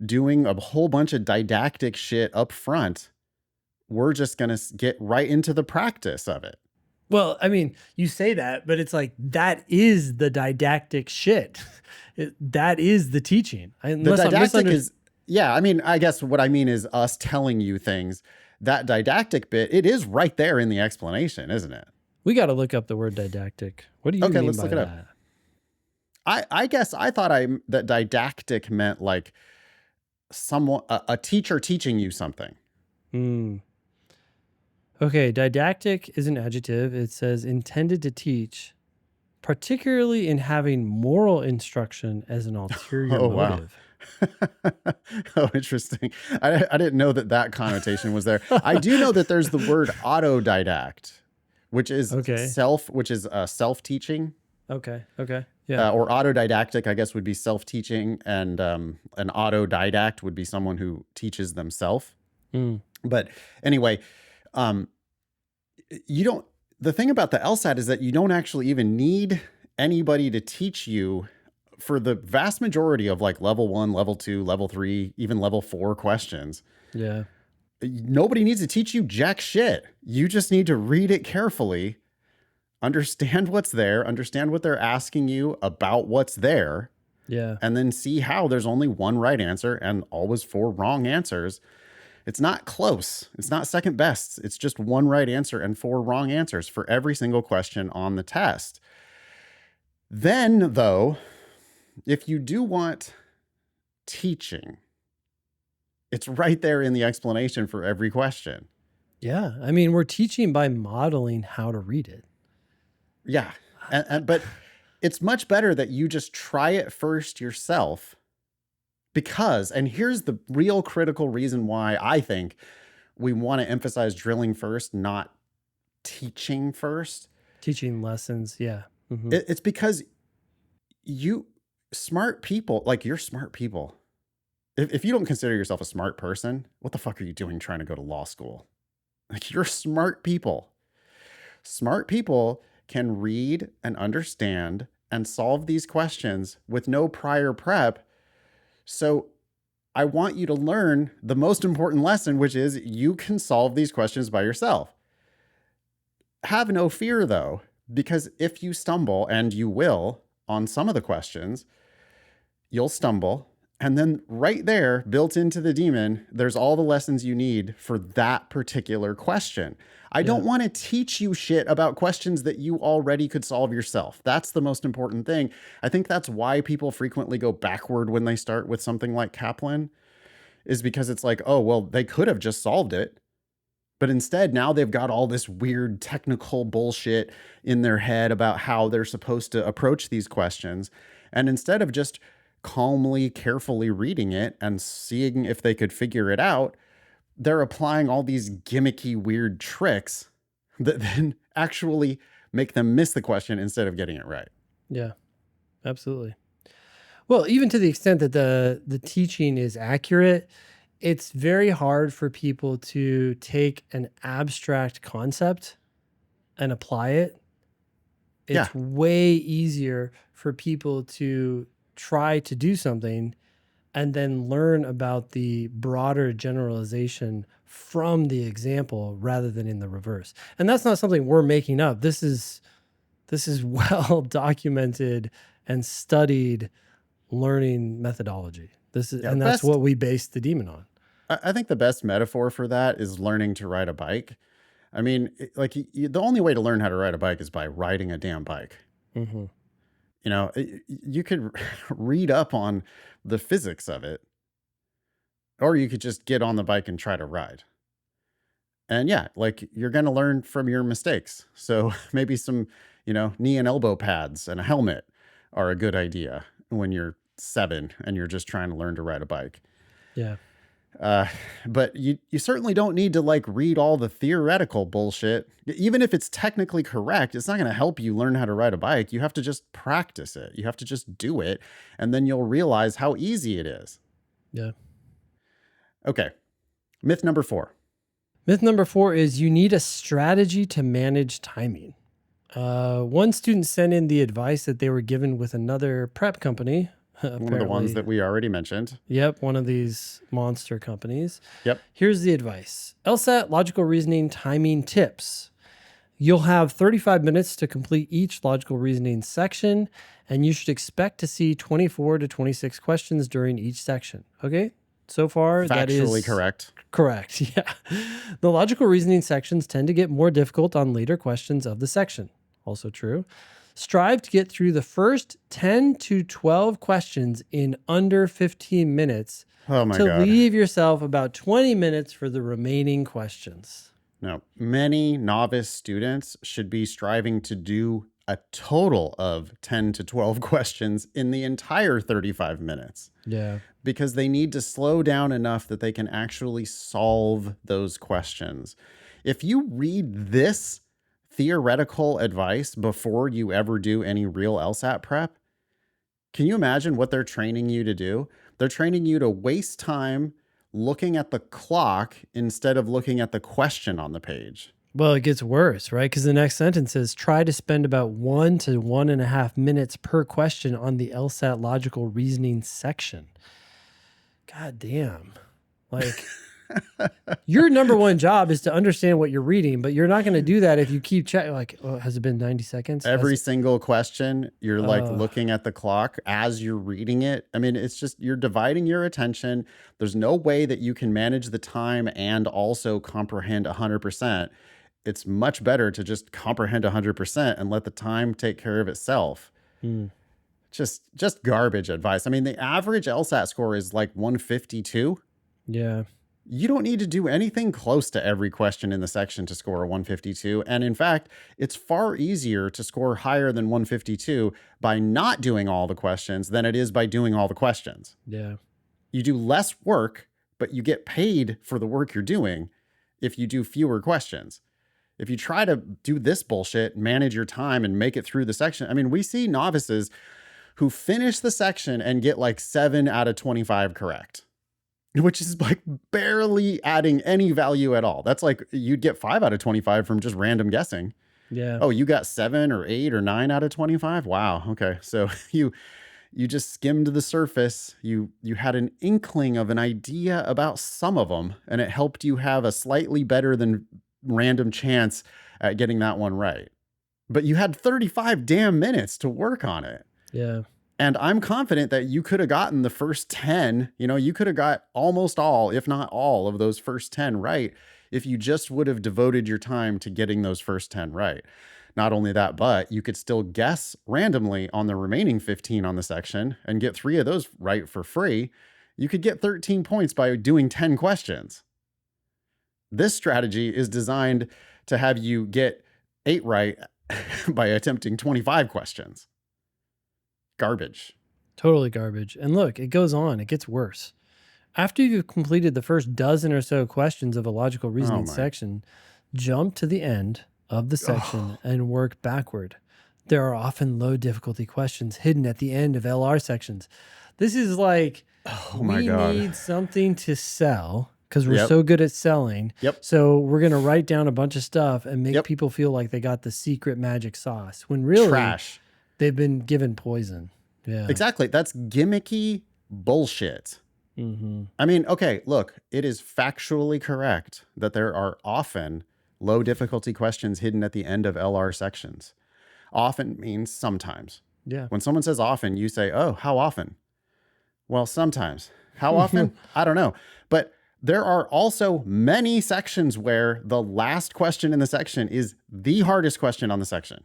doing a whole bunch of didactic shit up front, we're just going to get right into the practice of it. Well, I mean, you say that, but it's like, that is the didactic shit. That is the teaching. The didactic is, yeah, I mean, I guess what I mean is us telling you things. That didactic bit, it is right there in the explanation, isn't it? We got to look up the word didactic. What do you mean let's by look it up. that? I guess I thought that didactic meant like a teacher teaching you something. Okay, didactic is an adjective. It says intended to teach, particularly in having moral instruction as an ulterior motive. Oh, interesting. I didn't know that connotation was there. I do know that there's the word autodidact, which is self-teaching. Okay. Yeah. Or autodidactic, I guess, would be self-teaching, and an autodidact would be someone who teaches themselves. But anyway, the thing about the LSAT is that you don't actually even need anybody to teach you for the vast majority of like level 1, level 2, level 3, even level 4 questions. Yeah. Nobody needs to teach you jack shit. You just need to read it carefully, understand what's there, understand what they're asking you about what's there. Yeah. And then see how there's only one right answer and always 4 wrong answers. It's not close. It's not second best. It's just one right answer and 4 wrong answers for every single question on the test. Then, though, if you do want teaching, it's right there in the explanation for every question. Yeah. I mean, we're teaching by modeling how to read it. Yeah. But it's much better that you just try it first yourself. Because, and here's the real critical reason why I think we want to emphasize drilling first, not teaching first. Teaching lessons, yeah. Mm-hmm. It's because you're smart people. If you don't consider yourself a smart person, what the fuck are you doing trying to go to law school? Like, you're smart people. Smart people can read and understand and solve these questions with no prior prep. So I want you to learn the most important lesson, which is you can solve these questions by yourself. Have no fear, though, because if you stumble, and you will on some of the questions, you'll stumble. And then right there, built into the Demon, there's all the lessons you need for that particular question. I don't want to teach you shit about questions that you already could solve yourself. That's the most important thing. I think that's why people frequently go backward when they start with something like Kaplan, is because it's like, oh, well, they could have just solved it. But instead, now they've got all this weird technical bullshit in their head about how they're supposed to approach these questions. And instead of just calmly, carefully reading it and seeing if they could figure it out, they're applying all these gimmicky, weird tricks that then actually make them miss the question instead of getting it right. Yeah, absolutely. Well, even to the extent that the teaching is accurate, it's very hard for people to take an abstract concept and apply it. It's way easier for people to try to do something and then learn about the broader generalization from the example rather than in the reverse. And that's not something we're making up. This is This is well documented and studied learning methodology. Yeah, And that's what we base the demon on. I think the best metaphor for that is learning to ride a bike. I mean, the only way to learn how to ride a bike is by riding a damn bike. Mm-hmm. You know, you could read up on the physics of it, or you could just get on the bike and try to ride. And yeah, like you're going to learn from your mistakes. So maybe some, knee and elbow pads and a helmet are a good idea when you're 7 and you're just trying to learn to ride a bike. Yeah. Uh, but you certainly don't need to like read all the theoretical bullshit. Even if it's technically correct, it's not going to help you learn how to ride a bike. You have to just practice it. You have to just do it. And then you'll realize how easy it is. Yeah. Okay. Myth number 4. Myth number 4 is you need a strategy to manage timing. One student sent in the advice that they were given with another prep company. One of the ones that we already mentioned. Yep, one of these monster companies. Yep. Here's the advice. LSAT logical reasoning timing tips. You'll have 35 minutes to complete each logical reasoning section, and you should expect to see 24 to 26 questions during each section. Okay? So far, that is Factually correct. Correct. Yeah. The logical reasoning sections tend to get more difficult on later questions of the section. Also true. Strive to get through the first 10 to 12 questions in under 15 minutes Oh my to God. leave yourself about 20 minutes for the remaining questions. Now, many novice students should be striving to do a total of 10 to 12 questions in the entire 35 minutes. Yeah. Because they need to slow down enough that they can actually solve those questions. If you read this theoretical advice before you ever do any real LSAT prep, can you imagine what they're training you to do? They're training you to waste time looking at the clock instead of looking at the question on the page. Well, it gets worse, right? Because the next sentence is try to spend about 1 to 1.5 minutes per question on the LSAT logical reasoning section. God damn. Like, your number one job is to understand what you're reading, but you're not going to do that if you keep checking. Like, oh, has it been 90 seconds? Every single question, you're like looking at the clock as you're reading it. I mean, it's just, you're dividing your attention. There's no way that you can manage the time and also comprehend 100%. It's much better to just comprehend 100% and let the time take care of itself. Just garbage advice. I mean, the average LSAT score is like 152. Yeah. You don't need to do anything close to every question in the section to score a 152. And in fact, it's far easier to score higher than 152 by not doing all the questions than it is by doing all the questions. Yeah. You do less work, but you get paid for the work you're doing if you do fewer questions. If you try to do this bullshit, manage your time and make it through the section. I mean, we see novices who finish the section and get like 7 out of 25 correct, which is like barely adding any value at all. That's like you'd get 5 out of 25 from just random guessing. Yeah. Oh, you got 7 or 8 or 9 out of 25? Wow. Okay. So you just skimmed the surface. You had an inkling of an idea about some of them, and it helped you have a slightly better than random chance at getting that one right. But you had 35 damn minutes to work on it. Yeah. And I'm confident that you could have gotten the first 10, you could have got almost all, if not all of those first 10 right, if you just would have devoted your time to getting those first 10 right. Not only that, but you could still guess randomly on the remaining 15 on the section and get 3 of those right for free. You could get 13 points by doing 10 questions. This strategy is designed to have you get 8 right by attempting 25 questions. Garbage. Totally garbage. And look, it goes on. It gets worse. After you've completed the first dozen or so questions of a logical reasoning section, jump to the end of the section and work backward. There are often low difficulty questions hidden at the end of LR sections. This is like, we need something to sell because we're so good at selling. So we're going to write down a bunch of stuff and make people feel like they got the secret magic sauce when really trash. They've been given poison. Yeah, exactly. That's gimmicky bullshit. I mean, okay, look, it is factually correct that there are often low difficulty questions hidden at the end of LR sections. Often means sometimes. Yeah. When someone says often, you say, oh, how often? Well, sometimes. How often? I don't know. But there are also many sections where the last question in the section is the hardest question on the section.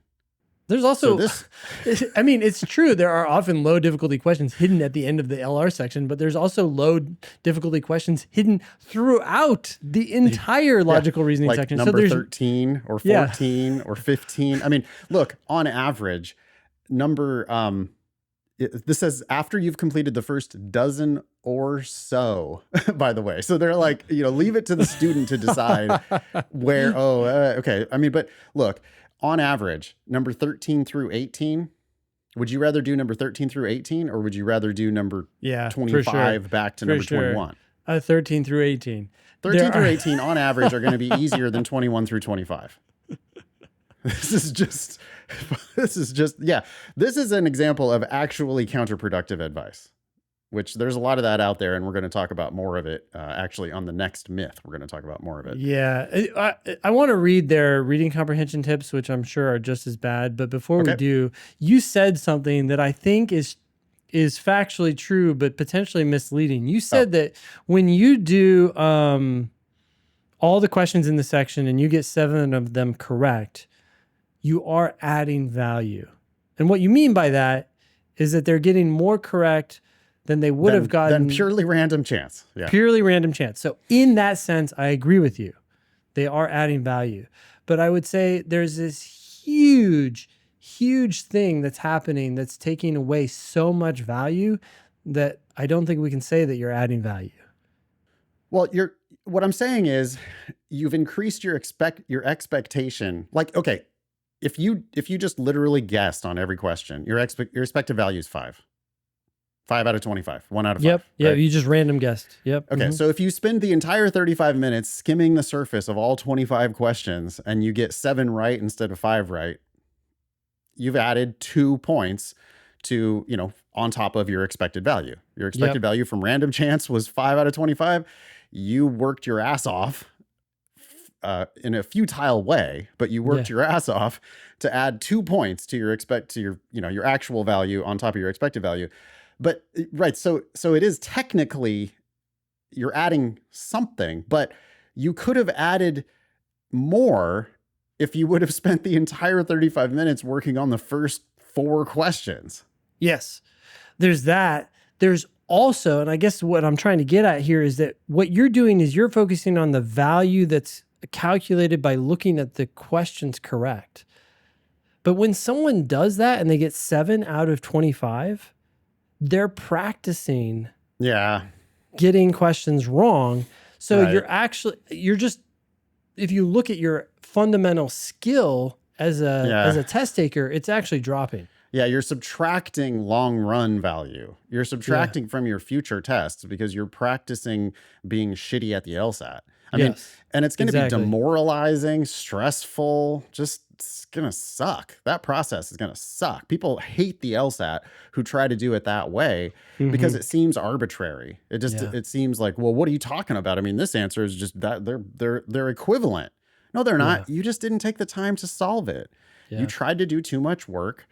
There's also, I mean, it's true. There are often low difficulty questions hidden at the end of the LR section, but there's also low difficulty questions hidden throughout the entire logical reasoning like section. Number 13 or 14 or 15. I mean, look, on average, this says after you've completed the first dozen or so, by the way. So they're like, leave it to the student to decide where, okay. I mean, but look, on average, number 13 through 18, would you rather do number 13 through 18 or would you rather do number 25 back to number 21? 13 through 18. 13 through 18 on average are going to be easier than 21 through 25. This is an example of actually counterproductive advice, which there's a lot of that out there. And we're going to talk about more of it actually on the next myth. We're going to talk about more of it. Yeah. I want to read their reading comprehension tips, which I'm sure are just as bad. But before we do, you said something that I think is factually true, but potentially misleading. You said that when you do all the questions in the section and you get 7 of them correct, you are adding value. And what you mean by that is that they're getting more correct than they would have gotten. Than purely random chance. Yeah. Purely random chance. So in that sense, I agree with you. They are adding value. But I would say there's this huge thing that's happening that's taking away so much value that I don't think we can say that you're adding value. Well, what I'm saying is you've increased your expectation. Like, okay, if you just literally guessed on every question, your expected value is 5. 5 out of 25, 1 out of 5. Yep. Yeah. Right? You just random guessed. Yep. Okay. So if you spend the entire 35 minutes skimming the surface of all 25 questions and you get 7 right instead of 5 right, you've added 2 points to, on top of your expected value. Your expected value from random chance was 5 out of 25. You worked your ass off in a futile way, but you worked your ass off to add 2 points to your your actual value on top of your expected value. But right, so it is technically you're adding something, but you could have added more if you would have spent the entire 35 minutes working on the first 4 questions. Yes, there's that. There's also, and I guess what I'm trying to get at here is that what you're doing is you're focusing on the value that's calculated by looking at the questions correct. But when someone does that and they get 7 out of 25, they're practicing getting questions wrong. So you're just, if you look at your fundamental skill as a test taker, it's actually dropping. Yeah, you're subtracting long run value. You're subtracting from your future tests because you're practicing being shitty at the LSAT. I mean, and it's going to be demoralizing, stressful, it's going to suck. That process is going to suck. People hate the LSAT who try to do it that way because it seems arbitrary. It seems like, well, what are you talking about? I mean, this answer is just that they're equivalent. No, they're not. You just didn't take the time to solve it. You tried to do too much work.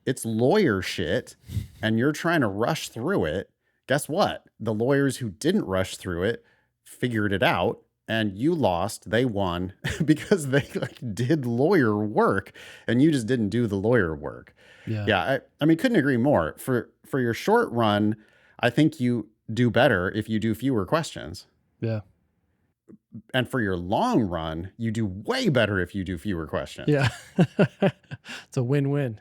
It's lawyer shit, and you're trying to rush through it. Guess what? The lawyers who didn't rush through it figured it out, and you lost. They won because they did lawyer work, and you just didn't do the lawyer work. I mean, couldn't agree more. For your short run, I think you do better if you do fewer questions. Yeah. And for your long run, you do way better if you do fewer questions. Yeah. It's a win-win.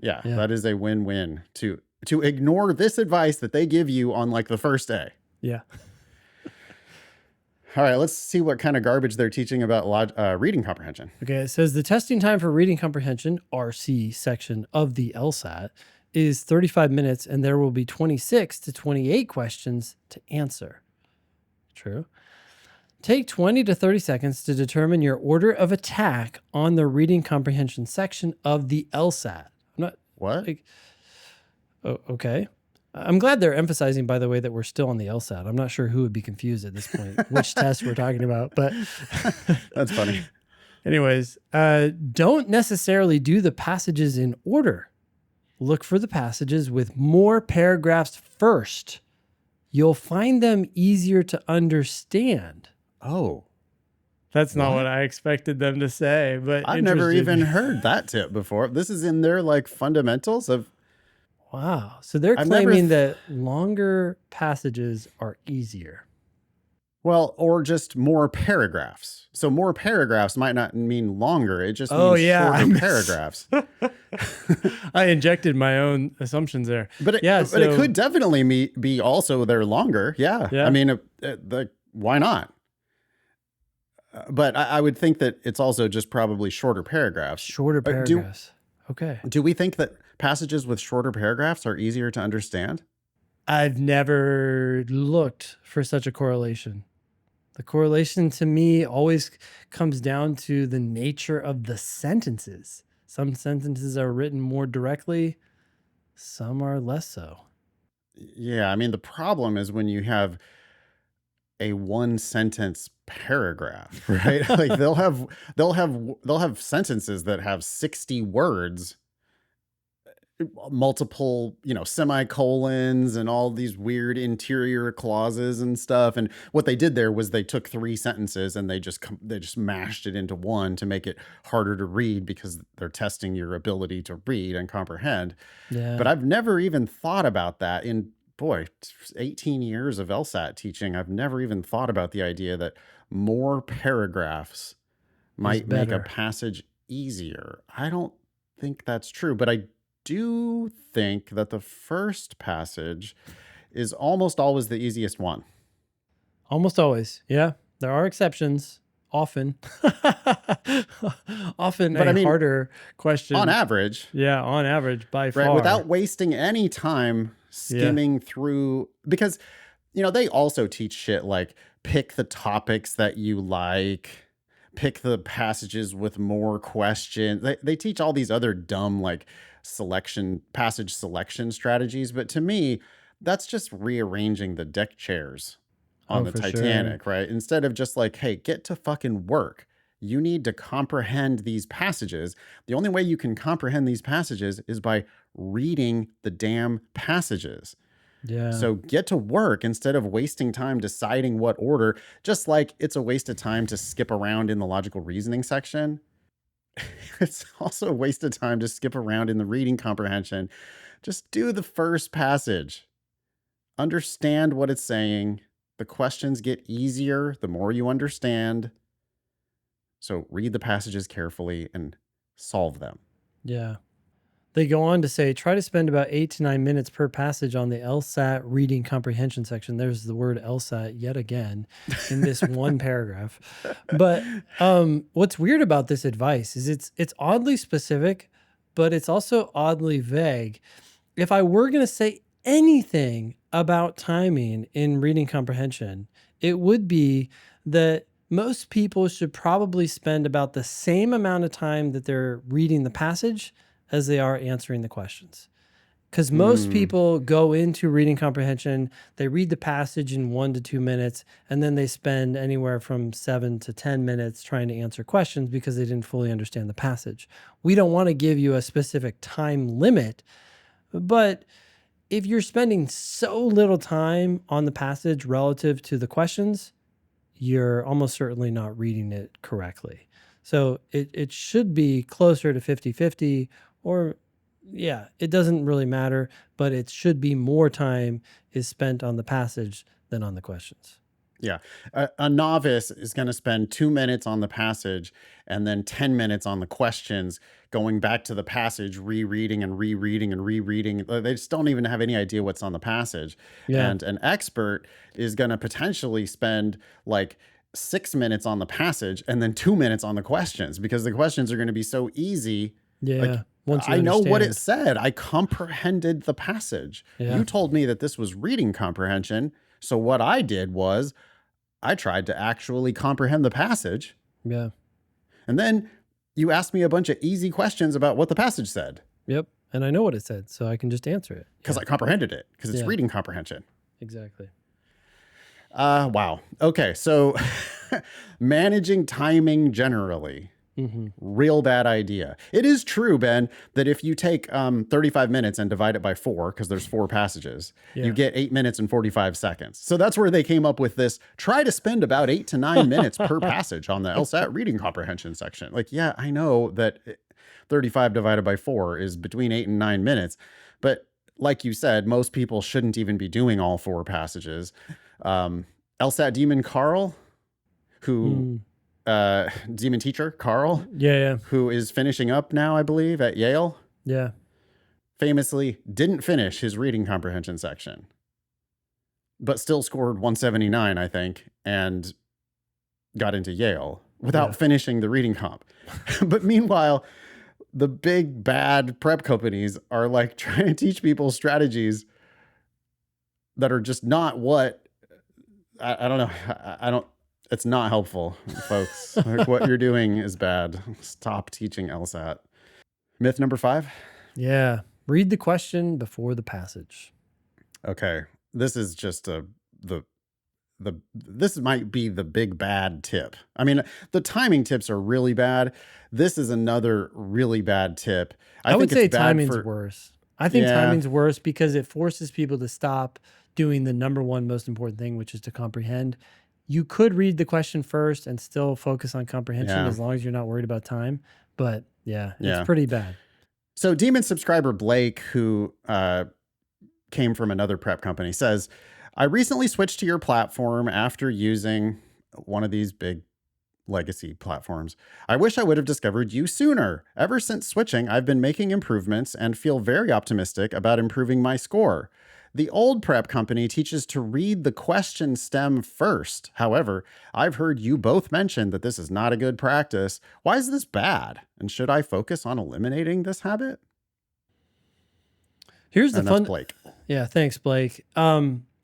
Yeah, that is a win-win to ignore this advice that they give you on the first day. Yeah. All right, let's see what kind of garbage they're teaching about reading comprehension. Okay, it says the testing time for reading comprehension, RC section of the LSAT, is 35 minutes, and there will be 26 to 28 questions to answer. True. Take 20 to 30 seconds to determine your order of attack on the reading comprehension section of the LSAT. What? Okay. I'm glad they're emphasizing, by the way, that we're still on the LSAT. I'm not sure who would be confused at this point, which test we're talking about, but that's funny. Anyways, don't necessarily do the passages in order. Look for the passages with more paragraphs first. You'll find them easier to understand. Oh, That's not what what? I expected them to say, but I've never even interesting. heard that tip before. This is in their like fundamentals of. Wow. So they're I've never. claiming that longer passages are easier. Well, or just more paragraphs. So more paragraphs might not mean longer. It just Oh means yeah, shorter paragraphs. I injected my own assumptions there. But it, Yeah. but it So could definitely be also they're longer. Yeah. I yeah, mean, why not? But I would think that it's also just probably shorter paragraphs. shorter Do paragraphs. Okay. do we think that passages with shorter paragraphs are easier to understand? I've never looked for such a correlation. The correlation to me always comes down to the nature of the sentences. Some sentences are written more directly, some are less so. Yeah, I mean the problem is when you have a one sentence paragraph, right? Like they'll have sentences that have 60 words, multiple, semicolons and all these weird interior clauses and stuff. And what they did there was they took three sentences and they just mashed it into one to make it harder to read because they're testing your ability to read and comprehend. But Yeah, I've never even thought about that in, boy, 18 years of LSAT teaching. I've never even thought about the idea that more paragraphs is might make a better. passage easier. I don't think that's true, but I do think that the first passage is almost always the easiest one. Almost always. Yeah, there are exceptions. Often, often But a I mean, harder on question. average, Yeah, on average, by right, without far. wasting any time Yeah. skimming through, because, they also teach shit like pick the topics that you like, pick the passages with more questions. They teach all these other dumb, like, passage selection strategies. But to me, that's just rearranging the deck chairs on Oh, the for sure. Titanic, right? Instead of just like, hey, get to fucking work. You need to comprehend these passages. The only way you can comprehend these passages is by reading the damn passages. Yeah. So get to work instead of wasting time deciding what order, just like it's a waste of time to skip around in the logical reasoning section. It's also a waste of time to skip around in the reading comprehension. Just do the first passage, understand what it's saying. The questions get easier the more you understand. So read the passages carefully and solve them. Yeah. They go on to say, try to spend about 8 to 9 minutes per passage on the LSAT reading comprehension section. There's the word LSAT yet again in this one paragraph. But what's weird about this advice is it's oddly specific, but it's also oddly vague. If I were going to say anything about timing in reading comprehension, it would be that most people should probably spend about the same amount of time that they're reading the passage as they are answering the questions. Because most Hmm. people go into reading comprehension, they read the passage in 1 to 2 minutes, and then they spend anywhere from 7 to 10 minutes trying to answer questions because they didn't fully understand the passage. We don't want to give you a specific time limit, but if you're spending so little time on the passage relative to the questions, you're almost certainly not reading it correctly. So it should be closer to 50-50, or yeah, it doesn't really matter, but it should be more time is spent on the passage than on the questions. Yeah. A novice is going to spend 2 minutes on the passage and then 10 minutes on the questions, going back to the passage, rereading and rereading and rereading. They just don't even have any idea what's on the passage. Yeah. And an expert is going to potentially spend like 6 minutes on the passage and then 2 minutes on the questions because the questions are going to be so easy. Like, Yeah. Once you I know what it understand. said. I comprehended the passage. Yeah. You told me that this was reading comprehension. So what I did was I tried to actually comprehend the passage. Yeah. And then you asked me a bunch of easy questions about what the passage said Yep. And I know what it said, so I can just answer it. because Yeah. I comprehended it because it's Yeah. reading comprehension. Exactly. Wow. Okay. So managing timing generally. Mhm. Real bad idea. It is true, Ben, that if you take 35 minutes and divide it by 4, because there's 4 passages, you Yeah. get 8 minutes and 45 seconds. So that's where they came up with this. Try to spend about 8 to 9 minutes per passage on the LSAT reading comprehension section. Like, yeah, I know that 35 divided by 4 is between 8 and 9 minutes. But like you said, most people shouldn't even be doing all 4 passages. LSAT Demon Carl, who Mm. demon teacher Carl, Yeah, yeah. who is finishing up now, I believe, at Yale, Yeah. famously didn't finish his reading comprehension section, but still scored 179, I think, and got into Yale without Yeah. finishing the reading comp. But meanwhile, the big bad prep companies are like trying to teach people strategies that are just not what I don't know. I don't. It's not helpful, folks. Like, what you're doing is bad. Stop teaching LSAT. Myth number 5. Yeah. Read the question before the passage. Okay, this is just this might be the big bad tip. I mean, the timing tips are really bad. This is another really bad tip. I would think say it's bad timing's for worse. I think yeah, timing's worse because it forces people to stop doing the number one most important thing, which is to comprehend. You could read the question first and still focus on comprehension yeah, as long as you're not worried about time. But yeah, it's yeah. pretty bad. So Demon subscriber Blake, who came from another prep company, says, I recently switched to your platform after using one of these big legacy platforms. I wish I would have discovered you sooner. Ever since switching, I've been making improvements and feel very optimistic about improving my score. The old prep company teaches to read the question stem first. However, I've heard you both mention that this is not a good practice. Why is this bad? And should I focus on eliminating this habit? Here's the And that's fun. Blake. Yeah, thanks, Blake.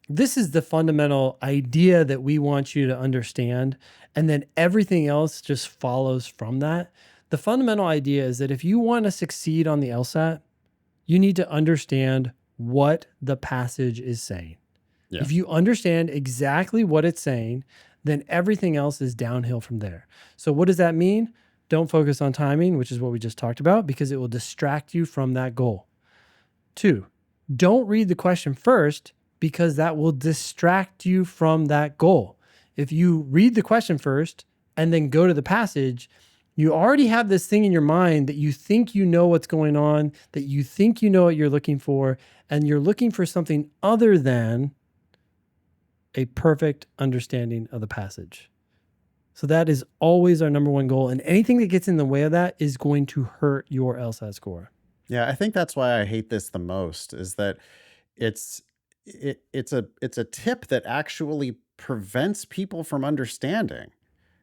This is the fundamental idea that we want you to understand, and then everything else just follows from that. The fundamental idea is that if you want to succeed on the LSAT, you need to understand what the passage is saying. Yeah. If you understand exactly what it's saying, then everything else is downhill from there. So what does that mean? Don't focus on timing, which is what we just talked about, because it will distract you from that goal. 2, don't read the question first because that will distract you from that goal. If you read the question first and then go to the passage, you already have this thing in your mind that you think you know what's going on, that you think you know what you're looking for, and you're looking for something other than a perfect understanding of the passage. So that is always our number one goal. And anything that gets in the way of that is going to hurt your LSAT score. Yeah, I think that's why I hate this the most, is that it's it's a tip that actually prevents people from understanding.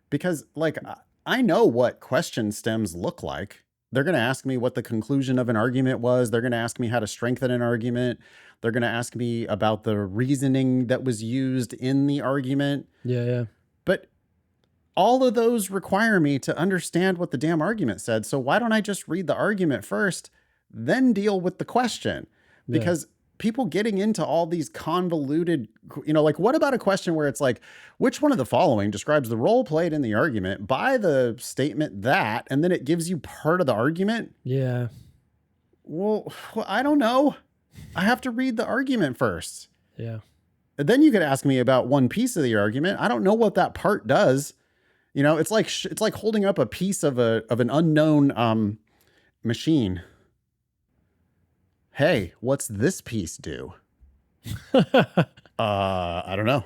Because like I know what question stems look like. They're going to ask me what the conclusion of an argument was. They're going to ask me how to strengthen an argument. They're going to ask me about the reasoning that was used in the argument. Yeah, yeah. But all of those require me to understand what the damn argument said. So why don't I just read the argument first, then deal with the question? Because people getting into all these convoluted, like what about a question where it's like, which one of the following describes the role played in the argument by the statement that, and then it gives you part of the argument? Yeah. Well, I don't know. I have to read the argument first. Yeah. And then you could ask me about one piece of the argument. I don't know what that part does. It's like holding up a piece of an unknown machine. Hey, what's this piece do? I don't know.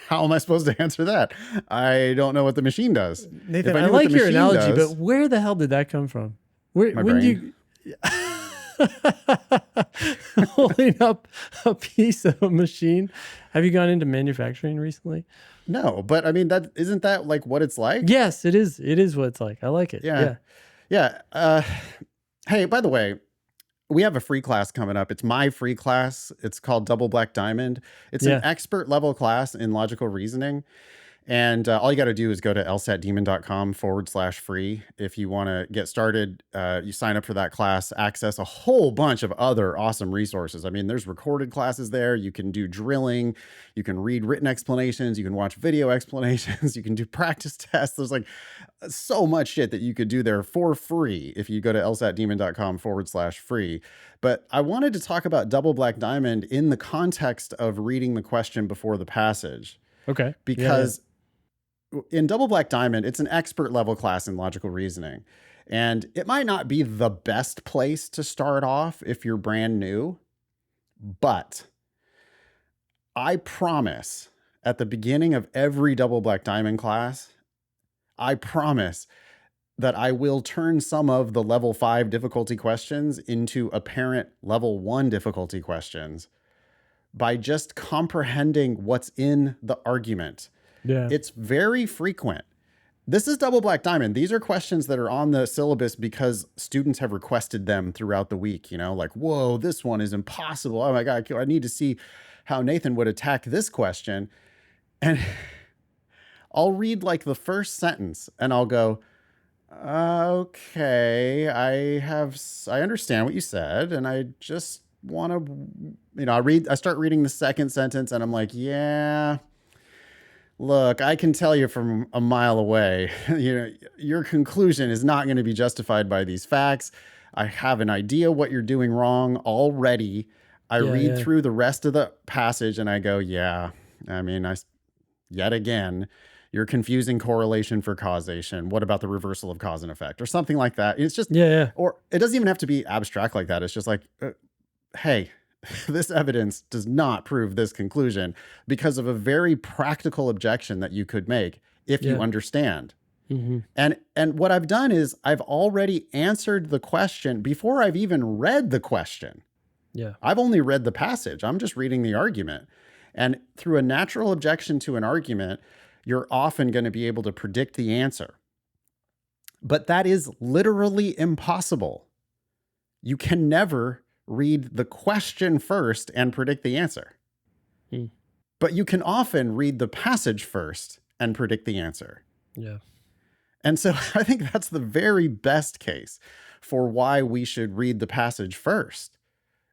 How am I supposed to answer that? I don't know what the machine does. Nathan, I like your analogy, but where the hell did that come from? Where, my when brain. you holding up a piece of a machine? Have you gone into manufacturing recently? No, but I mean, isn't that like what it's like? Yes, it is. It is what it's like. I like it. Yeah. Hey, by the way, we have a free class coming up. It's my free class. It's called Double Black Diamond. It's an expert level class in logical reasoning. And all you got to do is go to lsatdemon.com/free. If you want to get started, you sign up for that class, access a whole bunch of other awesome resources. I mean, there's recorded classes there. You can do drilling. You can read written explanations. You can watch video explanations. You can do practice tests. There's like so much shit that you could do there for free if you go to lsatdemon.com/free. But I wanted to talk about double black diamond in the context of reading the question before the passage. Okay. Because in double black diamond, it's an expert level class in logical reasoning. And it might not be the best place to start off if you're brand new, but I promise at the beginning of every double black diamond class, I promise that I will turn some of the level 5 difficulty questions into apparent level 1 difficulty questions by just comprehending what's in the argument. Yeah. It's very frequent. This is double black diamond. These are questions that are on the syllabus because students have requested them throughout the week, you know, like, whoa, this one is impossible. Oh my God, I need to see how Nathan would attack this question. And I'll read like the first sentence and I'll go, okay, I understand what you said. And I just want to, you know, I start reading the second sentence and I'm like, yeah, look, I can tell you from a mile away, you know, your conclusion is not going to be justified by these facts. I have an idea what you're doing wrong already. I read through the rest of the passage and I go, yeah, I mean, yet again, you're confusing correlation for causation. What about the reversal of cause and effect or something like that? It's just, or it doesn't even have to be abstract like that. It's just like, hey, this evidence does not prove this conclusion because of a very practical objection that you could make if you understand. Mm-hmm. And what I've done is I've already answered the question before I've even read the question. Yeah. I've only read the passage. I'm just reading the argument. And through a natural objection to an argument, you're often going to be able to predict the answer. But that is literally impossible. You can never read the question first and predict the answer. But you can often read the passage first and predict the answer. Yeah. And so I think that's the very best case for why we should read the passage first.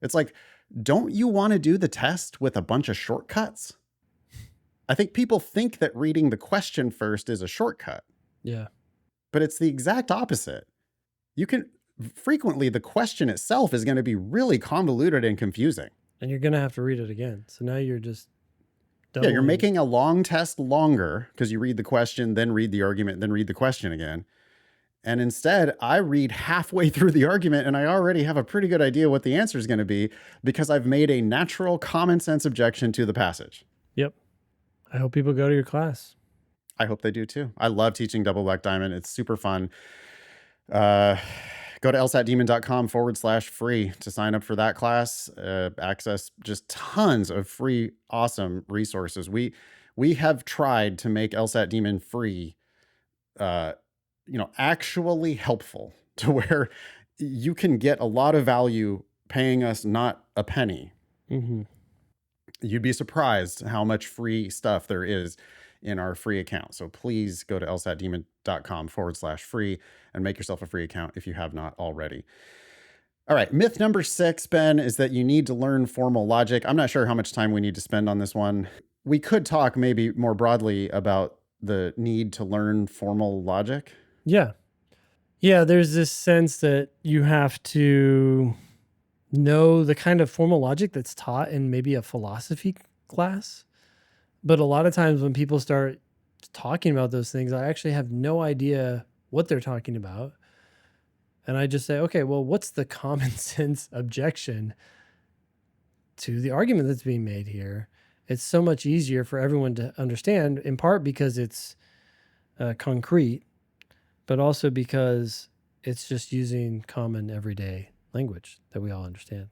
It's like, don't you want to do the test with a bunch of shortcuts? I think people think that reading the question first is a shortcut. Yeah. But it's the exact opposite. You can frequently, the question itself is going to be really convoluted and confusing. And you're going to have to read it again. So now you're just Yeah, you're making a long test longer because you read the question, then read the argument, then read the question again. And instead, I read halfway through the argument and I already have a pretty good idea what the answer is going to be because I've made a natural common sense objection to the passage. Yep. I hope people go to your class. I hope they do too. I love teaching double black diamond. It's super fun. Go to lsatdemon.com/free to sign up for that class. Access just tons of free, awesome resources. We have tried to make LSAT Demon free, actually helpful to where you can get a lot of value paying us not a penny. Mm-hmm. You'd be surprised how much free stuff there is in our free account. So please go to lsatdemon.com/free and make yourself a free account if you have not already. All right. Myth number 6, Ben, is that you need to learn formal logic. I'm not sure how much time we need to spend on this one. We could talk maybe more broadly about the need to learn formal logic. Yeah. Yeah. There's this sense that you have to know the kind of formal logic that's taught in maybe a philosophy class. But a lot of times when people start talking about those things, I actually have no idea what they're talking about. And I just say, okay, well, what's the common sense objection to the argument that's being made here? It's so much easier for everyone to understand, in part because it's concrete, but also because it's just using common everyday language that we all understand.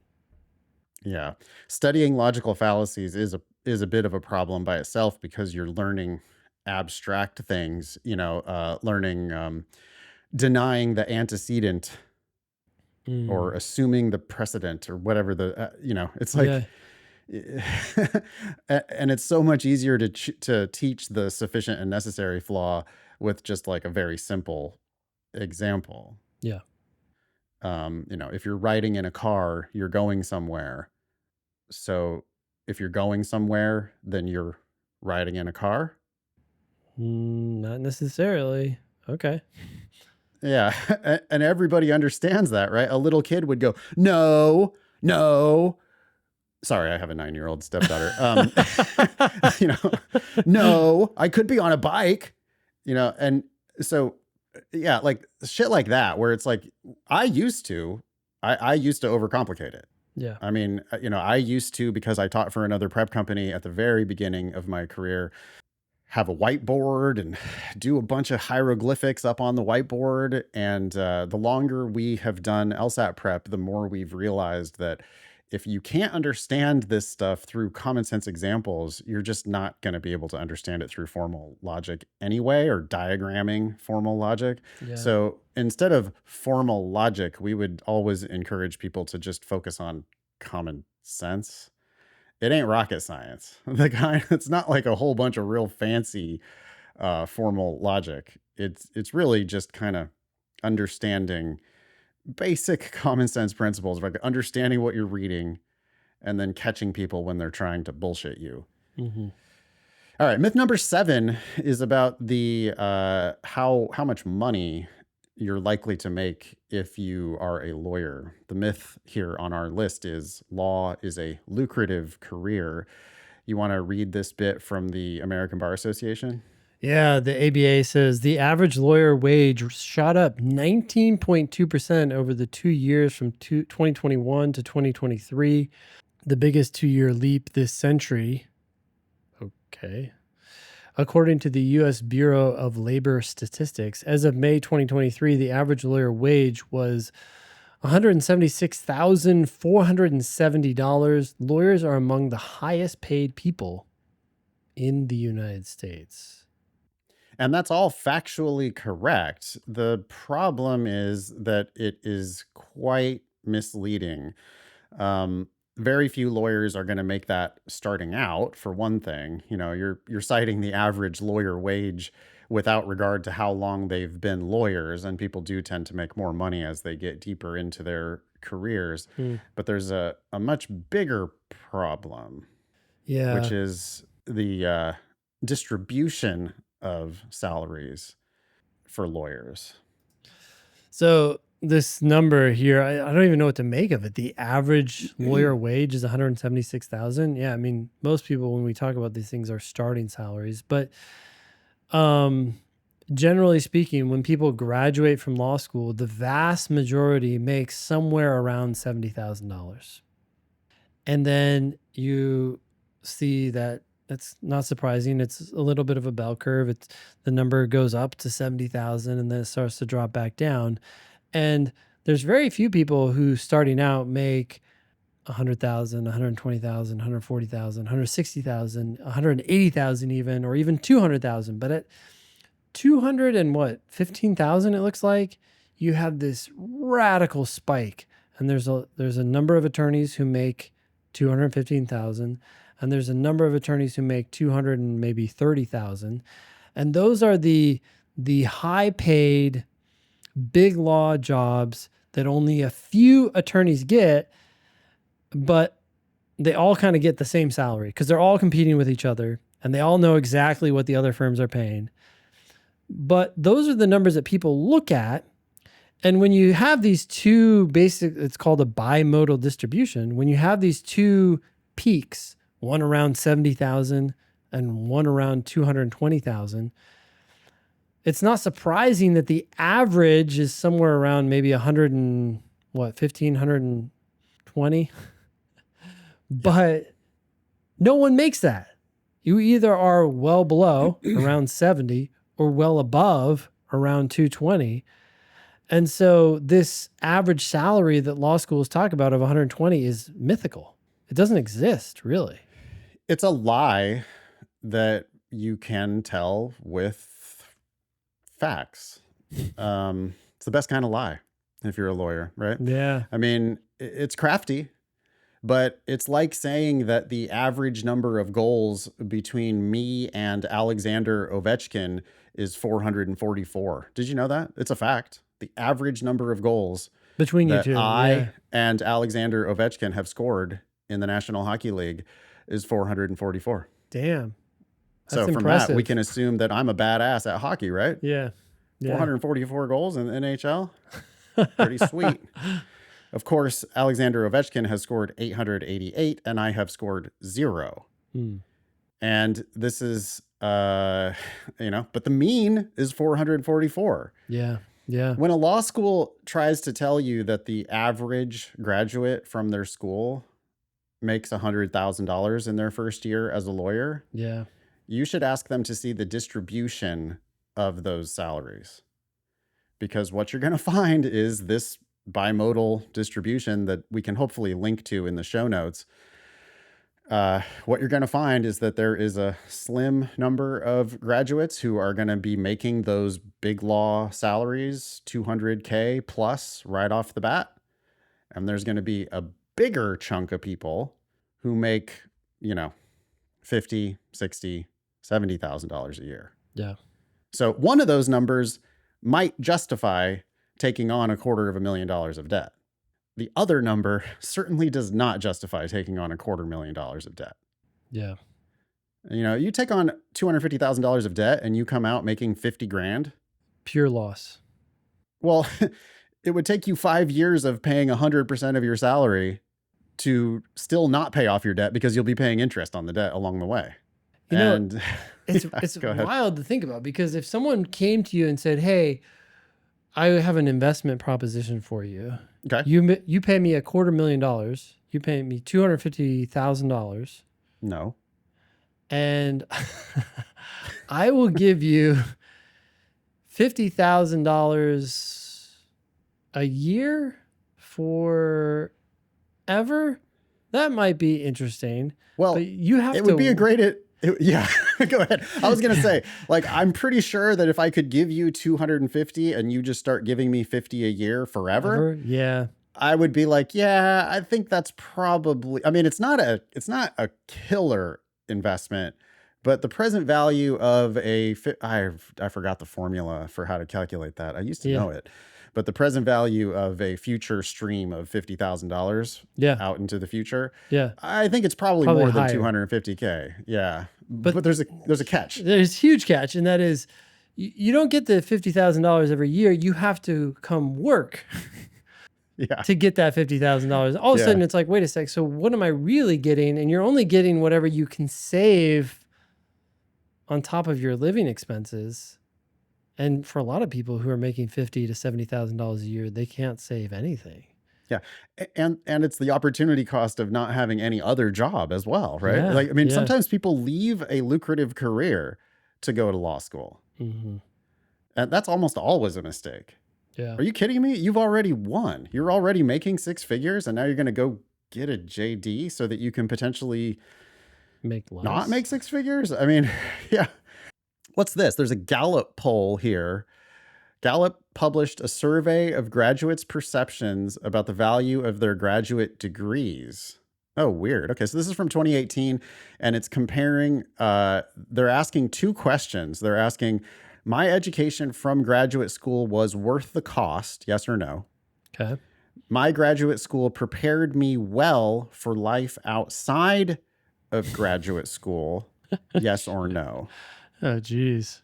Yeah. Studying logical fallacies is a bit of a problem by itself because you're learning abstract things, learning denying the antecedent or assuming the precedent or whatever it's like And it's so much easier to teach the sufficient and necessary flaw with just like a very simple example. Yeah. If you're riding in a car, you're going somewhere. So if you're going somewhere, then you're riding in a car. Not necessarily. Okay. Yeah. And everybody understands that, right? A little kid would go, no, no. Sorry, I have a 9-year-old stepdaughter. You know, no, I could be on a bike, and so yeah, like shit like that, where it's like I used to, I used to overcomplicate it. Yeah. I mean, I used to, because I taught for another prep company at the very beginning of my career, have a whiteboard and do a bunch of hieroglyphics up on the whiteboard. And the longer we have done LSAT prep, the more we've realized that if you can't understand this stuff through common sense examples, you're just not going to be able to understand it through formal logic anyway, or diagramming formal logic. Yeah. So instead of formal logic, we would always encourage people to just focus on common sense. It ain't rocket science. It's not like a whole bunch of real fancy formal logic. It's really just kind of understanding basic common sense principles, like understanding what you're reading and then catching people when they're trying to bullshit you. Mm-hmm. All right, myth number 7 is about the how much money you're likely to make if you are a lawyer. The myth here on our list is law is a lucrative career. You want to read this bit from the American Bar Association? Yeah, the ABA says the average lawyer wage shot up 19.2% over the 2 years from 2021 to 2023, the biggest 2-year leap this century. Okay. According to the U.S. Bureau of Labor Statistics, as of May 2023, the average lawyer wage was $176,470. Lawyers are among the highest paid people in the United States. And that's all factually correct. The problem is that it is quite misleading. Very few lawyers are going to make that starting out, for one thing. You're citing the average lawyer wage without regard to how long they've been lawyers, and people do tend to make more money as they get deeper into their careers. But there's a much bigger problem, Yeah. which is the distribution of salaries for lawyers. So this number here, I don't even know what to make of it. The average lawyer wage is 176,000. Yeah, I mean, most people when we talk about these things are starting salaries, but generally speaking, when people graduate from law school, the vast majority makes somewhere around $70,000. And then you see that that's not surprising. It's a little bit of a bell curve. The number goes up to 70,000 and then it starts to drop back down. And there's very few people who starting out make 100,000, 120,000, 140,000, 160,000, 180,000 even, or even 200,000. But at 200 and what, 15,000 it looks like, you have this radical spike. And there's a number of attorneys who make 215,000, and there's a number of attorneys who make 200 and maybe 30,000. And those are the high paid big law jobs that only a few attorneys get, but they all kind of get the same salary because they're all competing with each other and they all know exactly what the other firms are paying. But those are the numbers that people look at. And when you have these two basic, it's called a bimodal distribution. When you have these two peaks, one around 70,000 and one around 220,000, it's not surprising that the average is somewhere around maybe 1,520. But no one makes that. You either are well below around 70 or well above around 220. And so this average salary that law schools talk about of 120 is mythical. It doesn't exist, really. It's a lie that you can tell with facts. It's the best kind of lie if you're a lawyer, right? Yeah. I mean, it's crafty, But it's like saying that the average number of goals between me and Alexander Ovechkin is 444. Did you know that? It's a fact. The average number of goals Between you that two. Yeah. I and Alexander Ovechkin have scored in the National Hockey League is 444. Damn. That's So from that, we impressive. can assume that I'm a badass at hockey, right? Yeah. Yeah. 444 goals in the NHL. Pretty sweet. Of course, Alexander Ovechkin has scored 888 and I have scored 0. Mm. And this is, but the mean is 444. Yeah. Yeah. When a law school tries to tell you that the average graduate from their school makes $100,000 in their first year as a lawyer, Yeah. you should ask them to see the distribution of those salaries. Because what you're going to find is this bimodal distribution that we can hopefully link to in the show notes. What you're going to find is that there is a slim number of graduates who are going to be making those big law salaries, 200K plus right off the bat. And there's going to be a bigger chunk of people who make, $50, $60, $70,000 a year. Yeah. So one of those numbers might justify taking on $250,000 of debt. The other number certainly does not justify taking on $250,000 of debt. Yeah. You take on $250,000 of debt and you come out making 50 grand. Pure loss. Well, it would take you 5 years of paying 100% of your salary to still not pay off your debt because you'll be paying interest on the debt along the way. It's wild to think about, because if someone came to you and said, "Hey, I have an investment proposition for you. Okay. You pay me $250,000. You pay me $250,000. No. And I will give you $50,000 a year forever." That might be interesting. Well, but you have it would be a great... yeah, go ahead. I was going to say, I'm pretty sure that if I could give you 250 and you just start giving me 50 a year forever, yeah, I would be like, yeah, I think that's probably, it's not a killer investment, but the present value of I forgot the formula for how to calculate that. I used to know it. But the present value of a future stream of $50,000 out into the future, I think it's probably more than 250K. Yeah, but there's a catch. There's a huge catch, and that is you don't get the $50,000 every year. You have to come work to get that $50,000. All of a sudden, it's like, wait a sec. So what am I really getting? And you're only getting whatever you can save on top of your living expenses. And for a lot of people who are making $50,000 to $70,000 a year, they can't save anything. Yeah. And it's the opportunity cost of not having any other job as well, right? Yeah. Sometimes people leave a lucrative career to go to law school. Mm-hmm. And that's almost always a mistake. Yeah. Are you kidding me? You've already won. You're already making 6 figures, and now you're going to go get a JD so that you can potentially make less. Not make 6 figures? Yeah. What's this? There's a Gallup poll here. Gallup published a survey of graduates' perceptions about the value of their graduate degrees. Oh, weird. Okay, so this is from 2018, and it's comparing, they're asking 2 questions. They're asking, my education from graduate school was worth the cost, yes or no? Okay. My graduate school prepared me well for life outside of graduate school, yes or no? Oh, geez.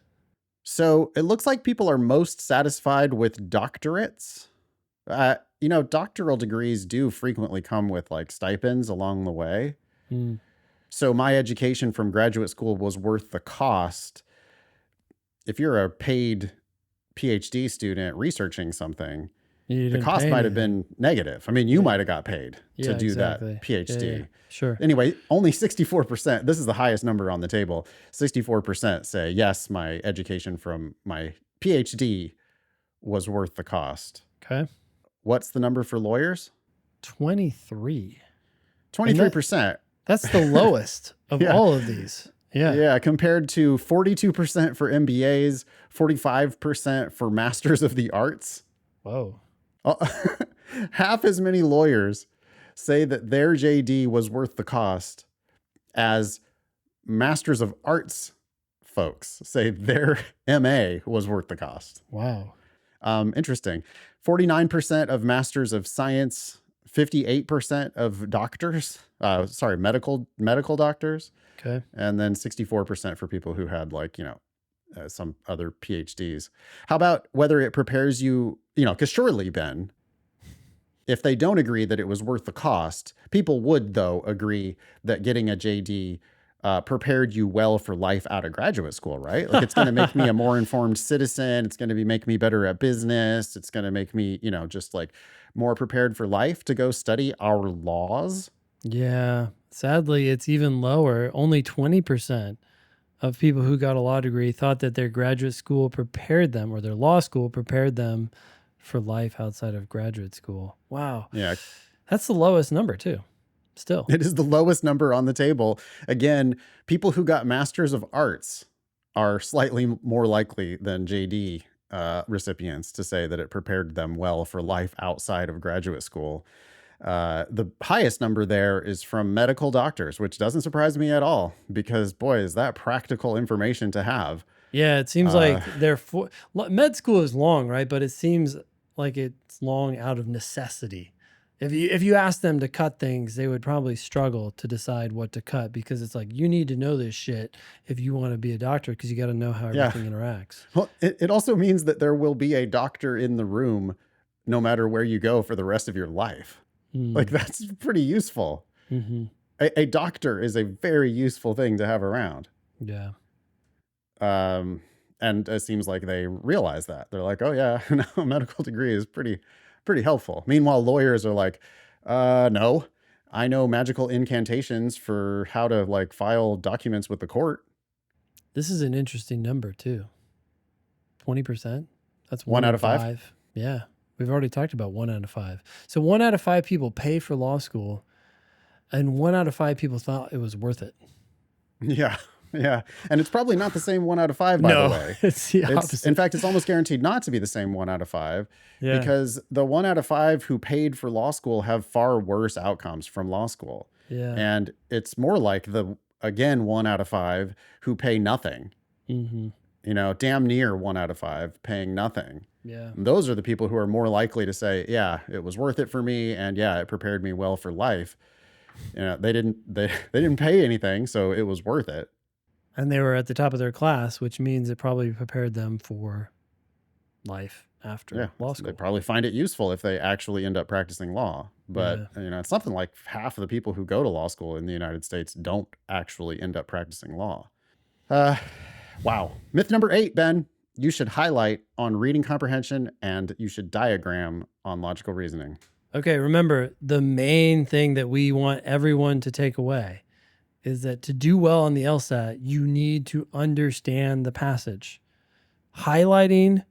So it looks like people are most satisfied with doctorates. Doctoral degrees do frequently come with stipends along the way. Mm. So my education from graduate school was worth the cost. If you're a paid PhD student researching something, the cost might have been negative. You might have got paid to do that PhD. Yeah. Sure. Anyway, only 64%, this is the highest number on the table, 64% say, yes, my education from my PhD was worth the cost. Okay. What's the number for lawyers? 23. 23%. That's the lowest of all of these. Yeah. Yeah. Compared to 42% for MBAs, 45% for Masters of the Arts. Whoa. Half as many lawyers say that their JD was worth the cost, as Masters of Arts folks say their MA was worth the cost. Wow. Interesting. 49% of Masters of Science, 58% of doctors, medical doctors, Okay. and then 64% for people who had some other PhDs. How about whether it prepares you, because surely, Ben, if they don't agree that it was worth the cost, people would, though, agree that getting a JD prepared you well for life out of graduate school, right? Like, it's going to make me a more informed citizen. It's going to make me better at business. It's going to make me, just like more prepared for life to go study our laws. Yeah. Sadly, it's even lower. Only 20% of people who got a law degree thought that their graduate school prepared them, or their law school prepared them for life outside of graduate school. Wow. Yeah. That's the lowest number too. Still. It is the lowest number on the table. Again, people who got Masters of Arts are slightly more likely than JD recipients to say that it prepared them well for life outside of graduate school. The highest number there is from medical doctors, which doesn't surprise me at all, because boy, is that practical information to have. Yeah, it seems like med school is long, right? But it seems like it's long out of necessity. If you ask them to cut things, they would probably struggle to decide what to cut, because it's like, you need to know this shit if you want to be a doctor, because you got to know how everything interacts. Well, it also means that there will be a doctor in the room no matter where you go for the rest of your life. Like, that's pretty useful. Mm-hmm. A doctor is a very useful thing to have around. Yeah. And it seems like they realize that. They're like, oh yeah, no, a medical degree is pretty helpful. Meanwhile, lawyers are like, no, I know magical incantations for how to file documents with the court. This is an interesting number too. 20%. That's one out of five. Yeah. We've already talked about 1 out of 5. So 1 out of 5 people pay for law school, and 1 out of 5 people thought it was worth it. Yeah. Yeah. And it's probably not the same 1 out of 5, by the way. It's the opposite. In fact, it's almost guaranteed not to be the same 1 out of 5, because the 1 out of 5 who paid for law school have far worse outcomes from law school. Yeah. And it's more like 1 out of 5 who pay nothing. Mm-hmm. Damn near 1 out of 5 paying nothing. Yeah. And those are the people who are more likely to say, yeah, it was worth it for me, and yeah, it prepared me well for life. They didn't pay anything, so it was worth it. And they were at the top of their class, which means it probably prepared them for life after law school. They probably find it useful if they actually end up practicing law. But it's something like half of the people who go to law school in the United States don't actually end up practicing law. Wow. Myth number 8, Ben. You should highlight on reading comprehension, and you should diagram on logical reasoning. Okay, remember, the main thing that we want everyone to take away is that to do well on the LSAT, you need to understand the passage. Highlighting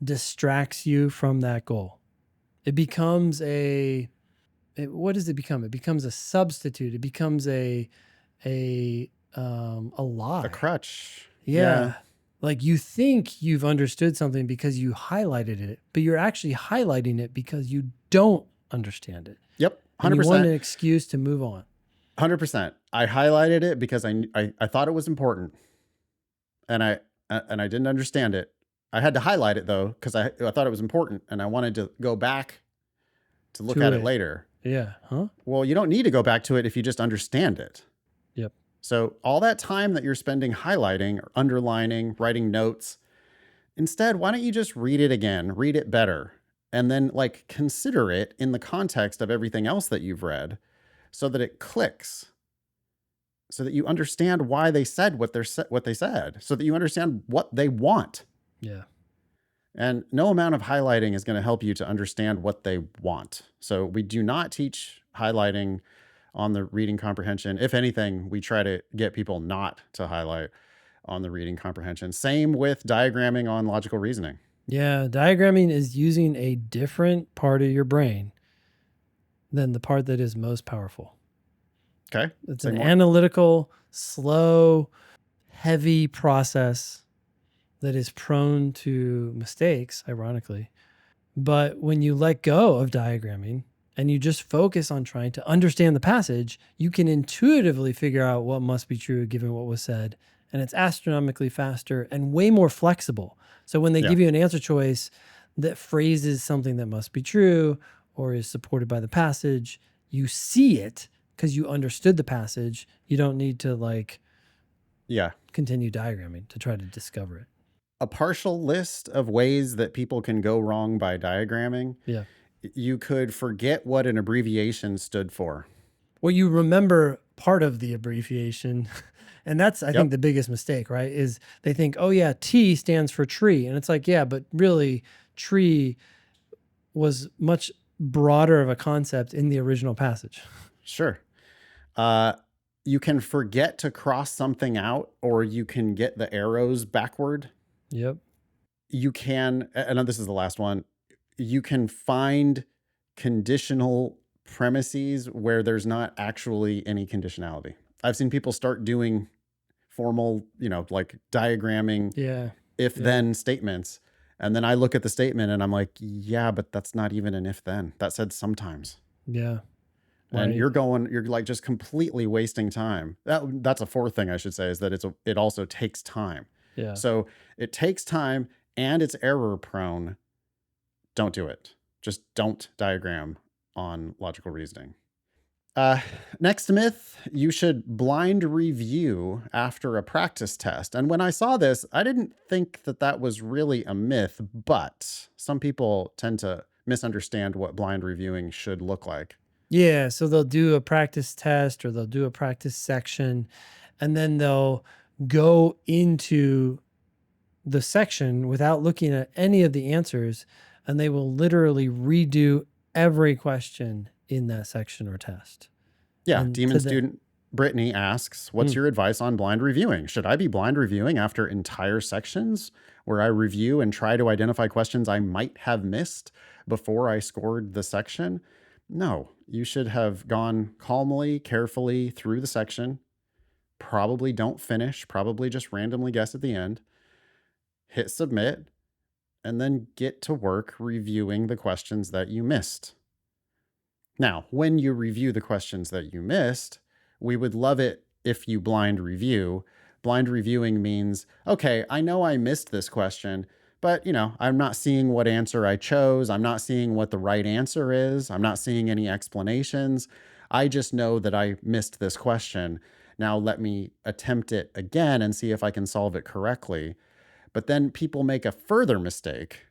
distracts you from that goal. It becomes what does it become? It becomes a substitute. It becomes a lie. A crutch. Yeah. Like, you think you've understood something because you highlighted it, but you're actually highlighting it because you don't understand it. Yep. 100%. And you want an excuse to move on. 100%. I highlighted it because I thought it was important, and I didn't understand it. I had to highlight it though, because I thought it was important, and I wanted to go back to look at it later. Yeah. Huh? Well, you don't need to go back to it if you just understand it. Yep. So all that time that you're spending highlighting or underlining, writing notes, instead, why don't you just read it again, read it better, and then consider it in the context of everything else that you've read, so that it clicks, so that you understand why they said what they said, so that you understand what they want. Yeah. And no amount of highlighting is going to help you to understand what they want. So we do not teach highlighting on the reading comprehension. If anything, we try to get people not to highlight on the reading comprehension. Same with diagramming on logical reasoning. Yeah. Diagramming is using a different part of your brain than the part that is most powerful. Okay. It's an analytical, slow, heavy process that is prone to mistakes, ironically. But when you let go of diagramming and you just focus on trying to understand the passage, you can intuitively figure out what must be true given what was said. And it's astronomically faster and way more flexible. So when they Yeah. give you an answer choice that phrases something that must be true or is supported by the passage, you see it because you understood the passage. You don't need to like Yeah. continue diagramming to try to discover it. A partial list of ways that people can go wrong by diagramming. Yeah. You could forget what an abbreviation stood for. Well, you remember part of the abbreviation. And that's, I think, Yep. the biggest mistake, right? Is they think, oh, yeah, T stands for tree. And it's like, yeah, but really, tree was much broader of a concept in the original passage. Sure. You can forget to cross something out, or you can get the arrows backward. Yep. You can, and this is the last one, you can find conditional premises where there's not actually any conditionality. I've seen people start doing formal, like diagramming Yeah. if then statements. And then I look at the statement and I'm like, yeah, but that's not even an if then. That said sometimes. Yeah. And Right. you're like just completely wasting time. That's a fourth thing I should say, is that it also takes time. Yeah. So it takes time and it's error prone. Don't do it. Just don't diagram on logical reasoning. Next myth, you should blind review after a practice test. And when I saw this, I didn't think that was really a myth, but some people tend to misunderstand what blind reviewing should look like. Yeah. So they'll do a practice test or they'll do a practice section, and then they'll go into the section without looking at any of the answers, and they will literally redo every question in that section or test. Yeah, And Demon student Brittany asks, what's your advice on blind reviewing? Should I be blind reviewing after entire sections where I review and try to identify questions I might have missed before I scored the section? No, you should have gone calmly, carefully through the section. Probably don't finish, probably just randomly guess at the end. Hit submit, and then get to work reviewing the questions that you missed. Now, when you review the questions that you missed, we would love it if you blind review. Blind reviewing means, okay, I know I missed this question, but I'm not seeing what answer I chose. I'm not seeing what the right answer is. I'm not seeing any explanations. I just know that I missed this question. Now let me attempt it again and see if I can solve it correctly. But then people make a further mistake.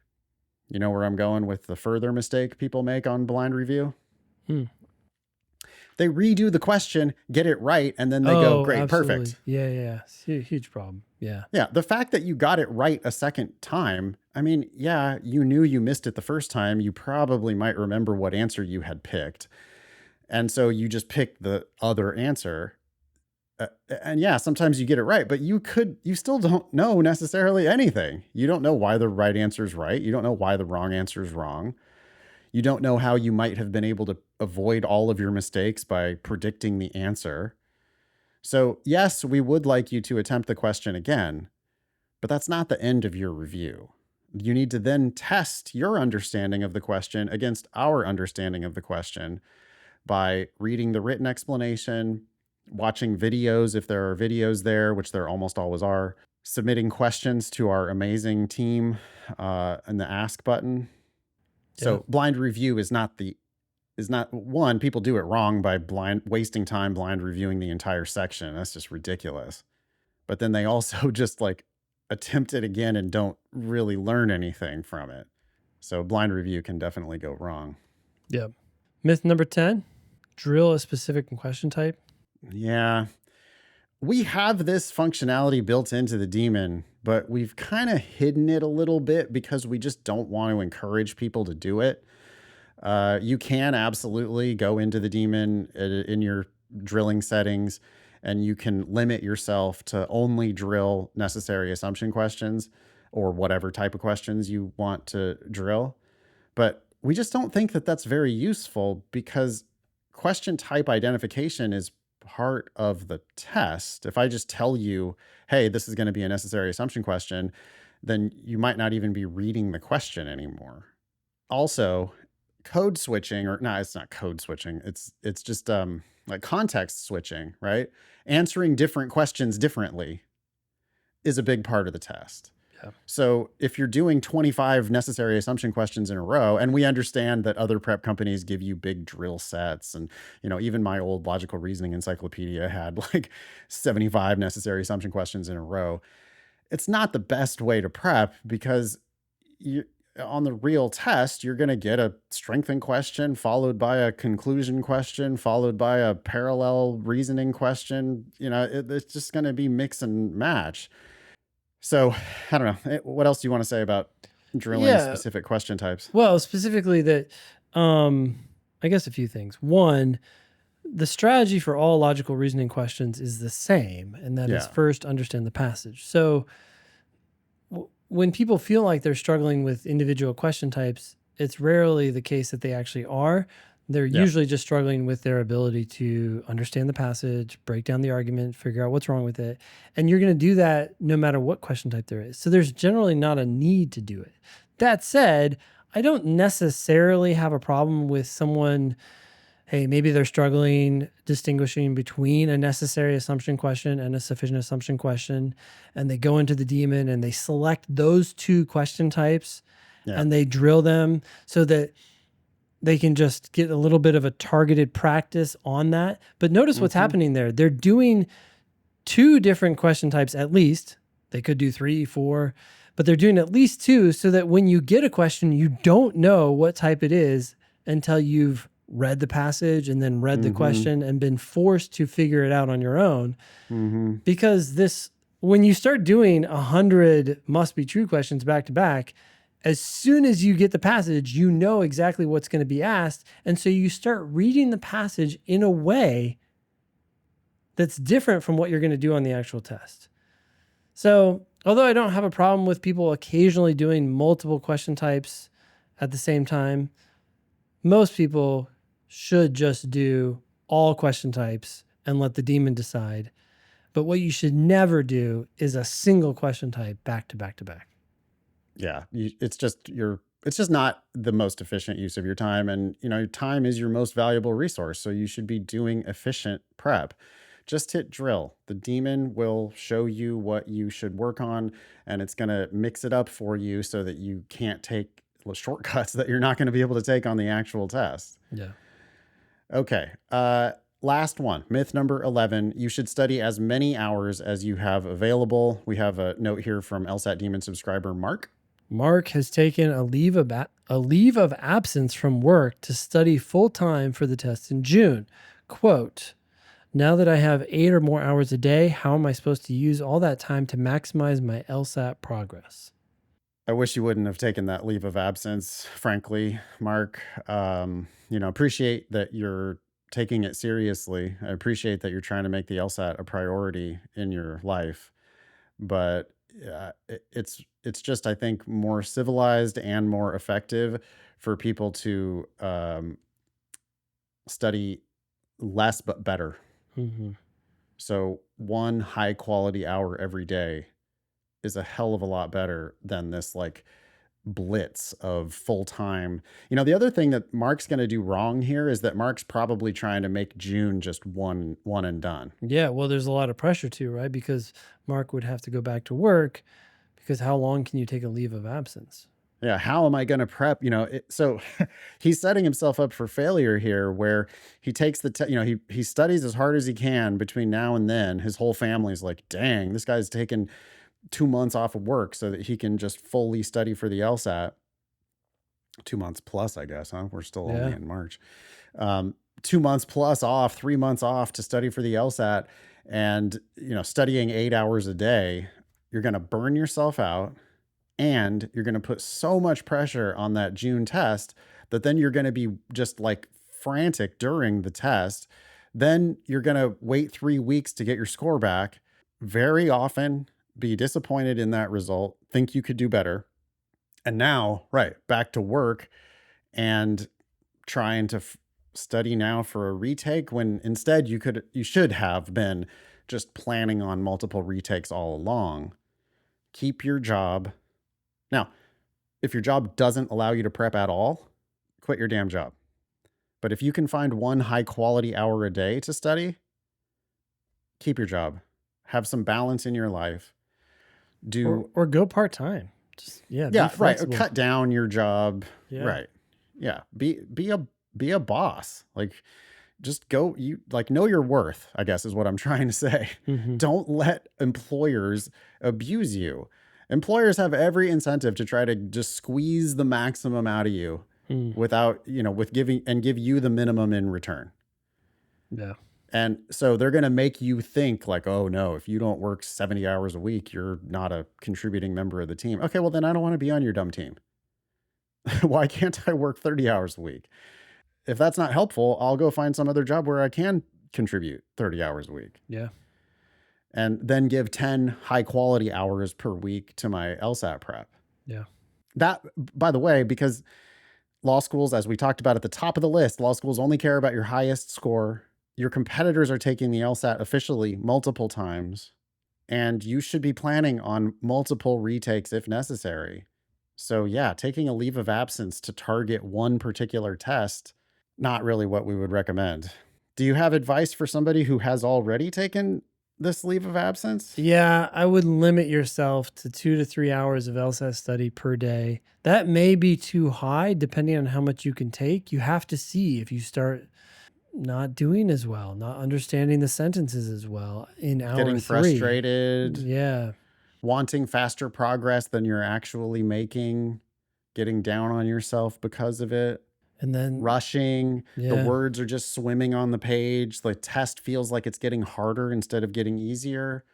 You know where I'm going with the further mistake people make on blind review? They redo the question, get it right, and then they go, great, absolutely. perfect. Yeah. Huge problem. Yeah. Yeah. The fact that you got it right a second time, I mean, yeah, you knew you missed it the first time. You probably might remember what answer you had picked. And so you just picked the other answer. And yeah, sometimes you get it right, but you still don't know necessarily anything. You don't know why the right answer is right. You don't know why the wrong answer is wrong. You don't know how you might have been able to avoid all of your mistakes by predicting the answer. So yes, we would like you to attempt the question again, but that's not the end of your review. You need to then test your understanding of the question against our understanding of the question by reading the written explanation, watching videos if there are videos there, which there almost always are, submitting questions to our amazing team in the ask button. So blind review is not one, people do it wrong by wasting time blind reviewing the entire section. That's just ridiculous. But then they also just like attempt it again and don't really learn anything from it. So blind review can definitely go wrong. Yep. Myth number 10, drill a specific question type. Yeah. We have this functionality built into the daemon, but we've kind of hidden it a little bit because we just don't want to encourage people to do it. You can absolutely go into the daemon in your drilling settings, and you can limit yourself to only drill necessary assumption questions or whatever type of questions you want to drill. But we just don't think that that's very useful because question type identification is part of the test. If I just tell you, hey, this is going to be a necessary assumption question, then you might not even be reading the question anymore. Also, code switching, or no, it's not code switching. It's just like context switching, right? Answering different questions differently is a big part of the test. Yeah. So if you're doing 25 necessary assumption questions in a row, and we understand that other prep companies give you big drill sets, and even my old logical reasoning encyclopedia had like 75 necessary assumption questions in a row. It's not the best way to prep, because you on the real test, you're going to get a strengthen question followed by a conclusion question followed by a parallel reasoning question. It's just going to be mix and match. So I don't know. What else do you want to say about drilling Yeah. specific question types? Well, specifically that, I guess a few things. One, the strategy for all logical reasoning questions is the same, and that is Yeah. first understand the passage. So when people feel like they're struggling with individual question types, it's rarely the case that they actually are. They're Yeah. usually just struggling with their ability to understand the passage, break down the argument, figure out what's wrong with it. And you're going to do that no matter what question type there is. So there's generally not a need to do it. That said, I don't necessarily have a problem with someone, hey, maybe they're struggling distinguishing between a necessary assumption question and a sufficient assumption question, and they go into the daemon and they select those two question types Yeah. and they drill them so that they can just get a little bit of a targeted practice on that. But notice what's happening there. They're doing two different question types at least. They could do 3, 4, but they're doing at least two, so that when you get a question, you don't know what type it is until you've read the passage and then read the question and been forced to figure it out on your own. Because when you start doing 100 must be true questions back to back, as soon as you get the passage, you know exactly what's going to be asked. And so you start reading the passage in a way that's different from what you're going to do on the actual test. So although I don't have a problem with people occasionally doing multiple question types at the same time, most people should just do all question types and let the daemon decide. But what you should never do is a single question type back to back to back. Yeah. It's just not the most efficient use of your time. And, your time is your most valuable resource. So you should be doing efficient prep. Just hit drill. The daemon will show you what you should work on, and it's going to mix it up for you so that you can't take shortcuts that you're not going to be able to take on the actual test. Yeah. Okay. Last one, myth number 11. You should study as many hours as you have available. We have a note here from LSAT Demon subscriber Mark. Mark has taken a leave of absence from work to study full time for the test in June. Quote, now that I have 8 or more hours a day, how am I supposed to use all that time to maximize my LSAT progress? I wish you wouldn't have taken that leave of absence, frankly, Mark. Appreciate that you're taking it seriously. I appreciate that you're trying to make the LSAT a priority in your life. But it's just, I think, more civilized and more effective for people to study less but better. So one high quality hour every day is a hell of a lot better than this like blitz of full time. The other thing that Mark's going to do wrong here is that Mark's probably trying to make June just one and done. Yeah, well, there's a lot of pressure too, right? Because Mark would have to go back to work, because how long can you take a leave of absence? Yeah, how am I going to prep? So he's setting himself up for failure here, where he takes he studies as hard as he can between now and then. His whole family's like, dang, this guy's taking 2 months off of work so that he can just fully study for the LSAT. 2 months plus, I guess, huh? We're still only in March. 2 months plus off, 3 months off to study for the LSAT, and studying 8 hours a day. You're going to burn yourself out, and you're going to put so much pressure on that June test that then you're going to be just like frantic during the test. Then you're going to wait 3 weeks to get your score back. Very often be disappointed in that result, think you could do better. And now, back to work and trying to study now for a retake, when instead you should have been just planning on multiple retakes all along. Keep your job. Now, if your job doesn't allow you to prep at all, quit your damn job. But if you can find one high quality hour a day to study, keep your job. Have some balance in your life. Or go part-time. Just be Right. flexible. Cut down your job. Yeah. Right. Yeah. Be a boss. Like, just go, know your worth, I guess is what I'm trying to say. Mm-hmm. Don't let employers abuse you. Employers have every incentive to try to just squeeze the maximum out of you without, give you the minimum in return. Yeah. And so they're going to make you think like, oh no, if you don't work 70 hours a week, you're not a contributing member of the team. Okay, well then I don't want to be on your dumb team. Why can't I work 30 hours a week? If that's not helpful, I'll go find some other job where I can contribute 30 hours a week. Yeah. And then give 10 high quality hours per week to my LSAT prep. Yeah. That, by the way, because law schools, as we talked about at the top of the list, law schools only care about your highest score. Your competitors are taking the LSAT officially multiple times, and you should be planning on multiple retakes if necessary. So yeah, taking a leave of absence to target one particular test, not really what we would recommend. Do you have advice for somebody who has already taken this leave of absence? Yeah, I would limit yourself to 2 to 3 hours of LSAT study per day. That may be too high depending on how much you can take. You have to see if you start not doing as well, not understanding the sentences as well in hour Getting 3. frustrated. Yeah. Wanting faster progress than you're actually making. Getting down on yourself because of it. And then rushing. Yeah. The words are just swimming on the page. The test feels like it's getting harder instead of getting easier.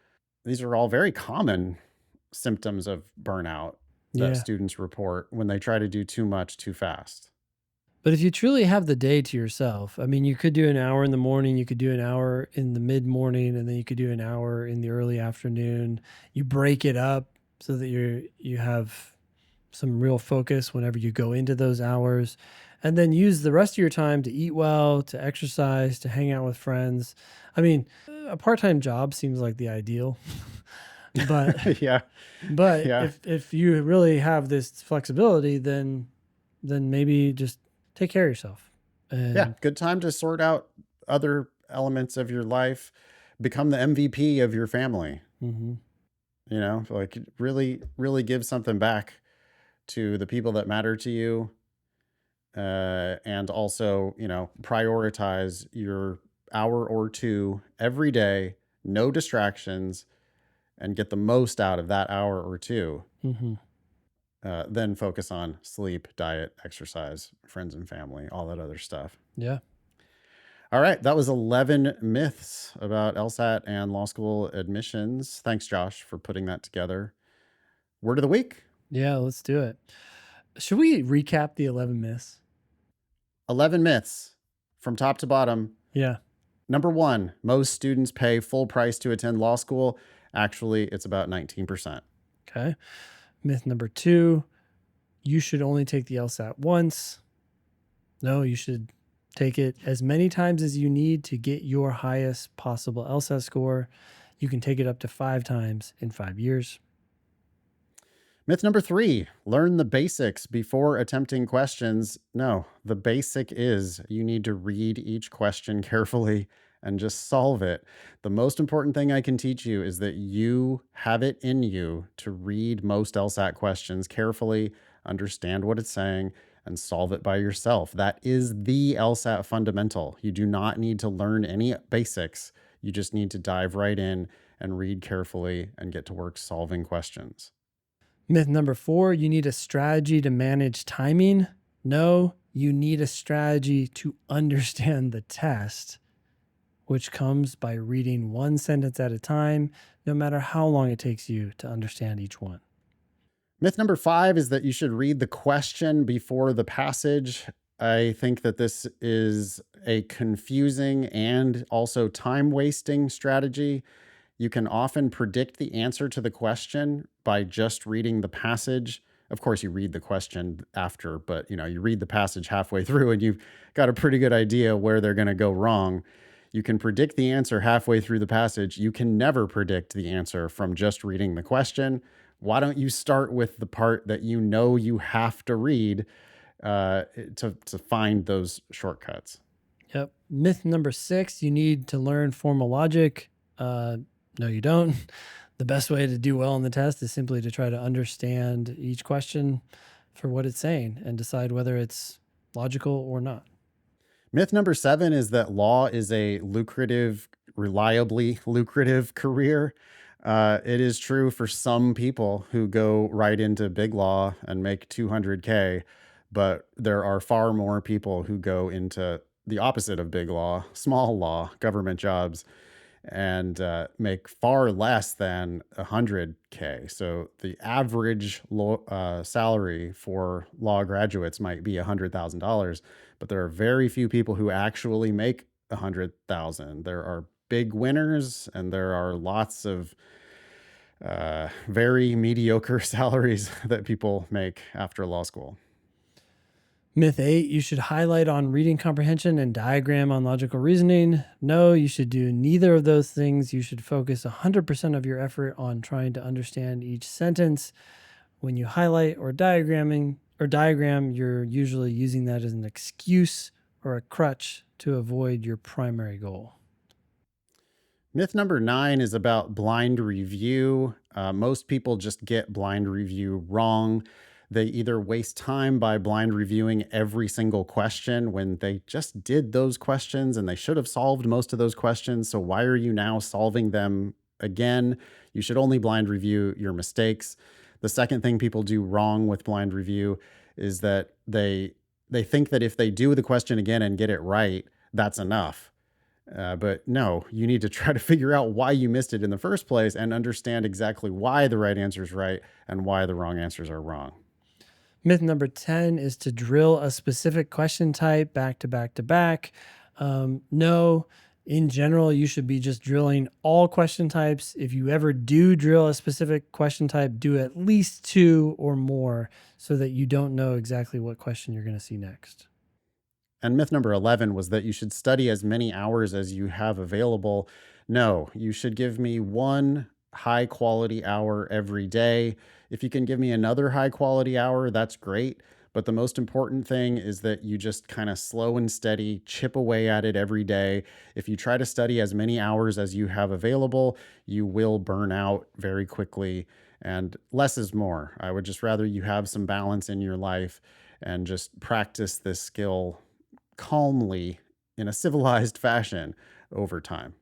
These are all very common symptoms of burnout that students report when they try to do too much too fast. But if you truly have the day to yourself, I mean, you could do an hour in the morning, you could do an hour in the mid-morning, and then you could do an hour in the early afternoon. You break it up so that you have some real focus whenever you go into those hours, and then use the rest of your time to eat well, to exercise, to hang out with friends. I mean, a part-time job seems like the ideal. But yeah. If you really have this flexibility, then maybe just take care of yourself. Yeah, good time to sort out other elements of your life. Become the MVP of your family. Mm-hmm. Like really, really give something back to the people that matter to you. And also, prioritize your hour or two every day, no distractions, and get the most out of that hour or two. Mm-hmm. Then focus on sleep, diet, exercise, friends and family, all that other stuff. Yeah. All right. That was 11 myths about LSAT and law school admissions. Thanks, Josh, for putting that together. Word of the week? Yeah, let's do it. Should we recap the 11 myths? 11 myths from top to bottom. Yeah. Number 1, most students pay full price to attend law school. Actually, it's about 19%. Okay. Myth number 2, you should only take the LSAT once. No, you should take it as many times as you need to get your highest possible LSAT score. You can take it up to 5 times in 5 years. Myth number 3, learn the basics before attempting questions. No, the basic is you need to read each question carefully and just solve it. The most important thing I can teach you is that you have it in you to read most LSAT questions carefully, understand what it's saying, and solve it by yourself. That is the LSAT fundamental. You do not need to learn any basics. You just need to dive right in and read carefully and get to work solving questions. Myth number 4, you need a strategy to manage timing. No, you need a strategy to understand the test, which comes by reading one sentence at a time, no matter how long it takes you to understand each one. Myth number 5 is that you should read the question before the passage. I think that this is a confusing and also time-wasting strategy. You can often predict the answer to the question by just reading the passage. Of course, you read the question after, but you read the passage halfway through and you've got a pretty good idea where they're going to go wrong. You can predict the answer halfway through the passage. You can never predict the answer from just reading the question. Why don't you start with the part that you have to read to find those shortcuts. Yep. Myth number 6, you need to learn formal logic. No, you don't. The best way to do well on the test is simply to try to understand each question for what it's saying and decide whether it's logical or not. Myth number 7 is that law is a lucrative, reliably lucrative career. It is true for some people who go right into big law and make 200K, but there are far more people who go into the opposite of big law, small law, government jobs, and make far less than 100K. So the average salary for law graduates might be $100,000, but there are very few people who actually make 100,000. There are big winners, and there are lots of very mediocre salaries that people make after law school. Myth 8, you should highlight on reading comprehension and diagram on logical reasoning. No, you should do neither of those things. You should focus 100% of your effort on trying to understand each sentence. When you highlight or diagram, you're usually using that as an excuse or a crutch to avoid your primary goal. Myth number 9 is about blind review. Most people just get blind review wrong. They either waste time by blind reviewing every single question when they just did those questions and they should have solved most of those questions. So why are you now solving them again? You should only blind review your mistakes. The second thing people do wrong with blind review is that they think that if they do the question again and get it right, that's enough. But no, you need to try to figure out why you missed it in the first place and understand exactly why the right answer is right and why the wrong answers are wrong. Myth number 10 is to drill a specific question type back to back to back. No, in general, you should be just drilling all question types. If you ever do drill a specific question type, do at least 2 or more so that you don't know exactly what question you're going to see next. And myth number 11 was that you should study as many hours as you have available. No, you should give me 1 high quality hour every day. If you can give me another high quality hour, that's great. But the most important thing is that you just kind of slow and steady chip away at it every day. If you try to study as many hours as you have available, you will burn out very quickly, and less is more. I would just rather you have some balance in your life and just practice this skill calmly in a civilized fashion over time.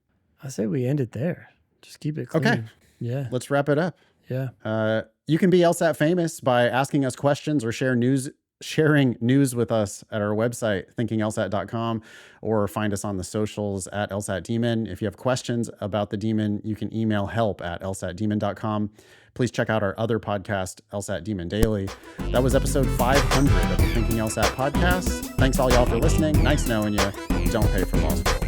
I say we end it there. Just keep it clean. Okay. Yeah. Let's wrap it up. Yeah. You can be LSAT famous by asking us questions or sharing news with us at our website, thinkinglsat.com, or find us on the socials at LSAT Demon. If you have questions about the Demon, you can email help@lsatdemon.com. Please check out our other podcast, LSAT Demon Daily. That was episode 500 of the Thinking LSAT podcast. Thanks all y'all for listening. Nice knowing you. Don't pay for law school.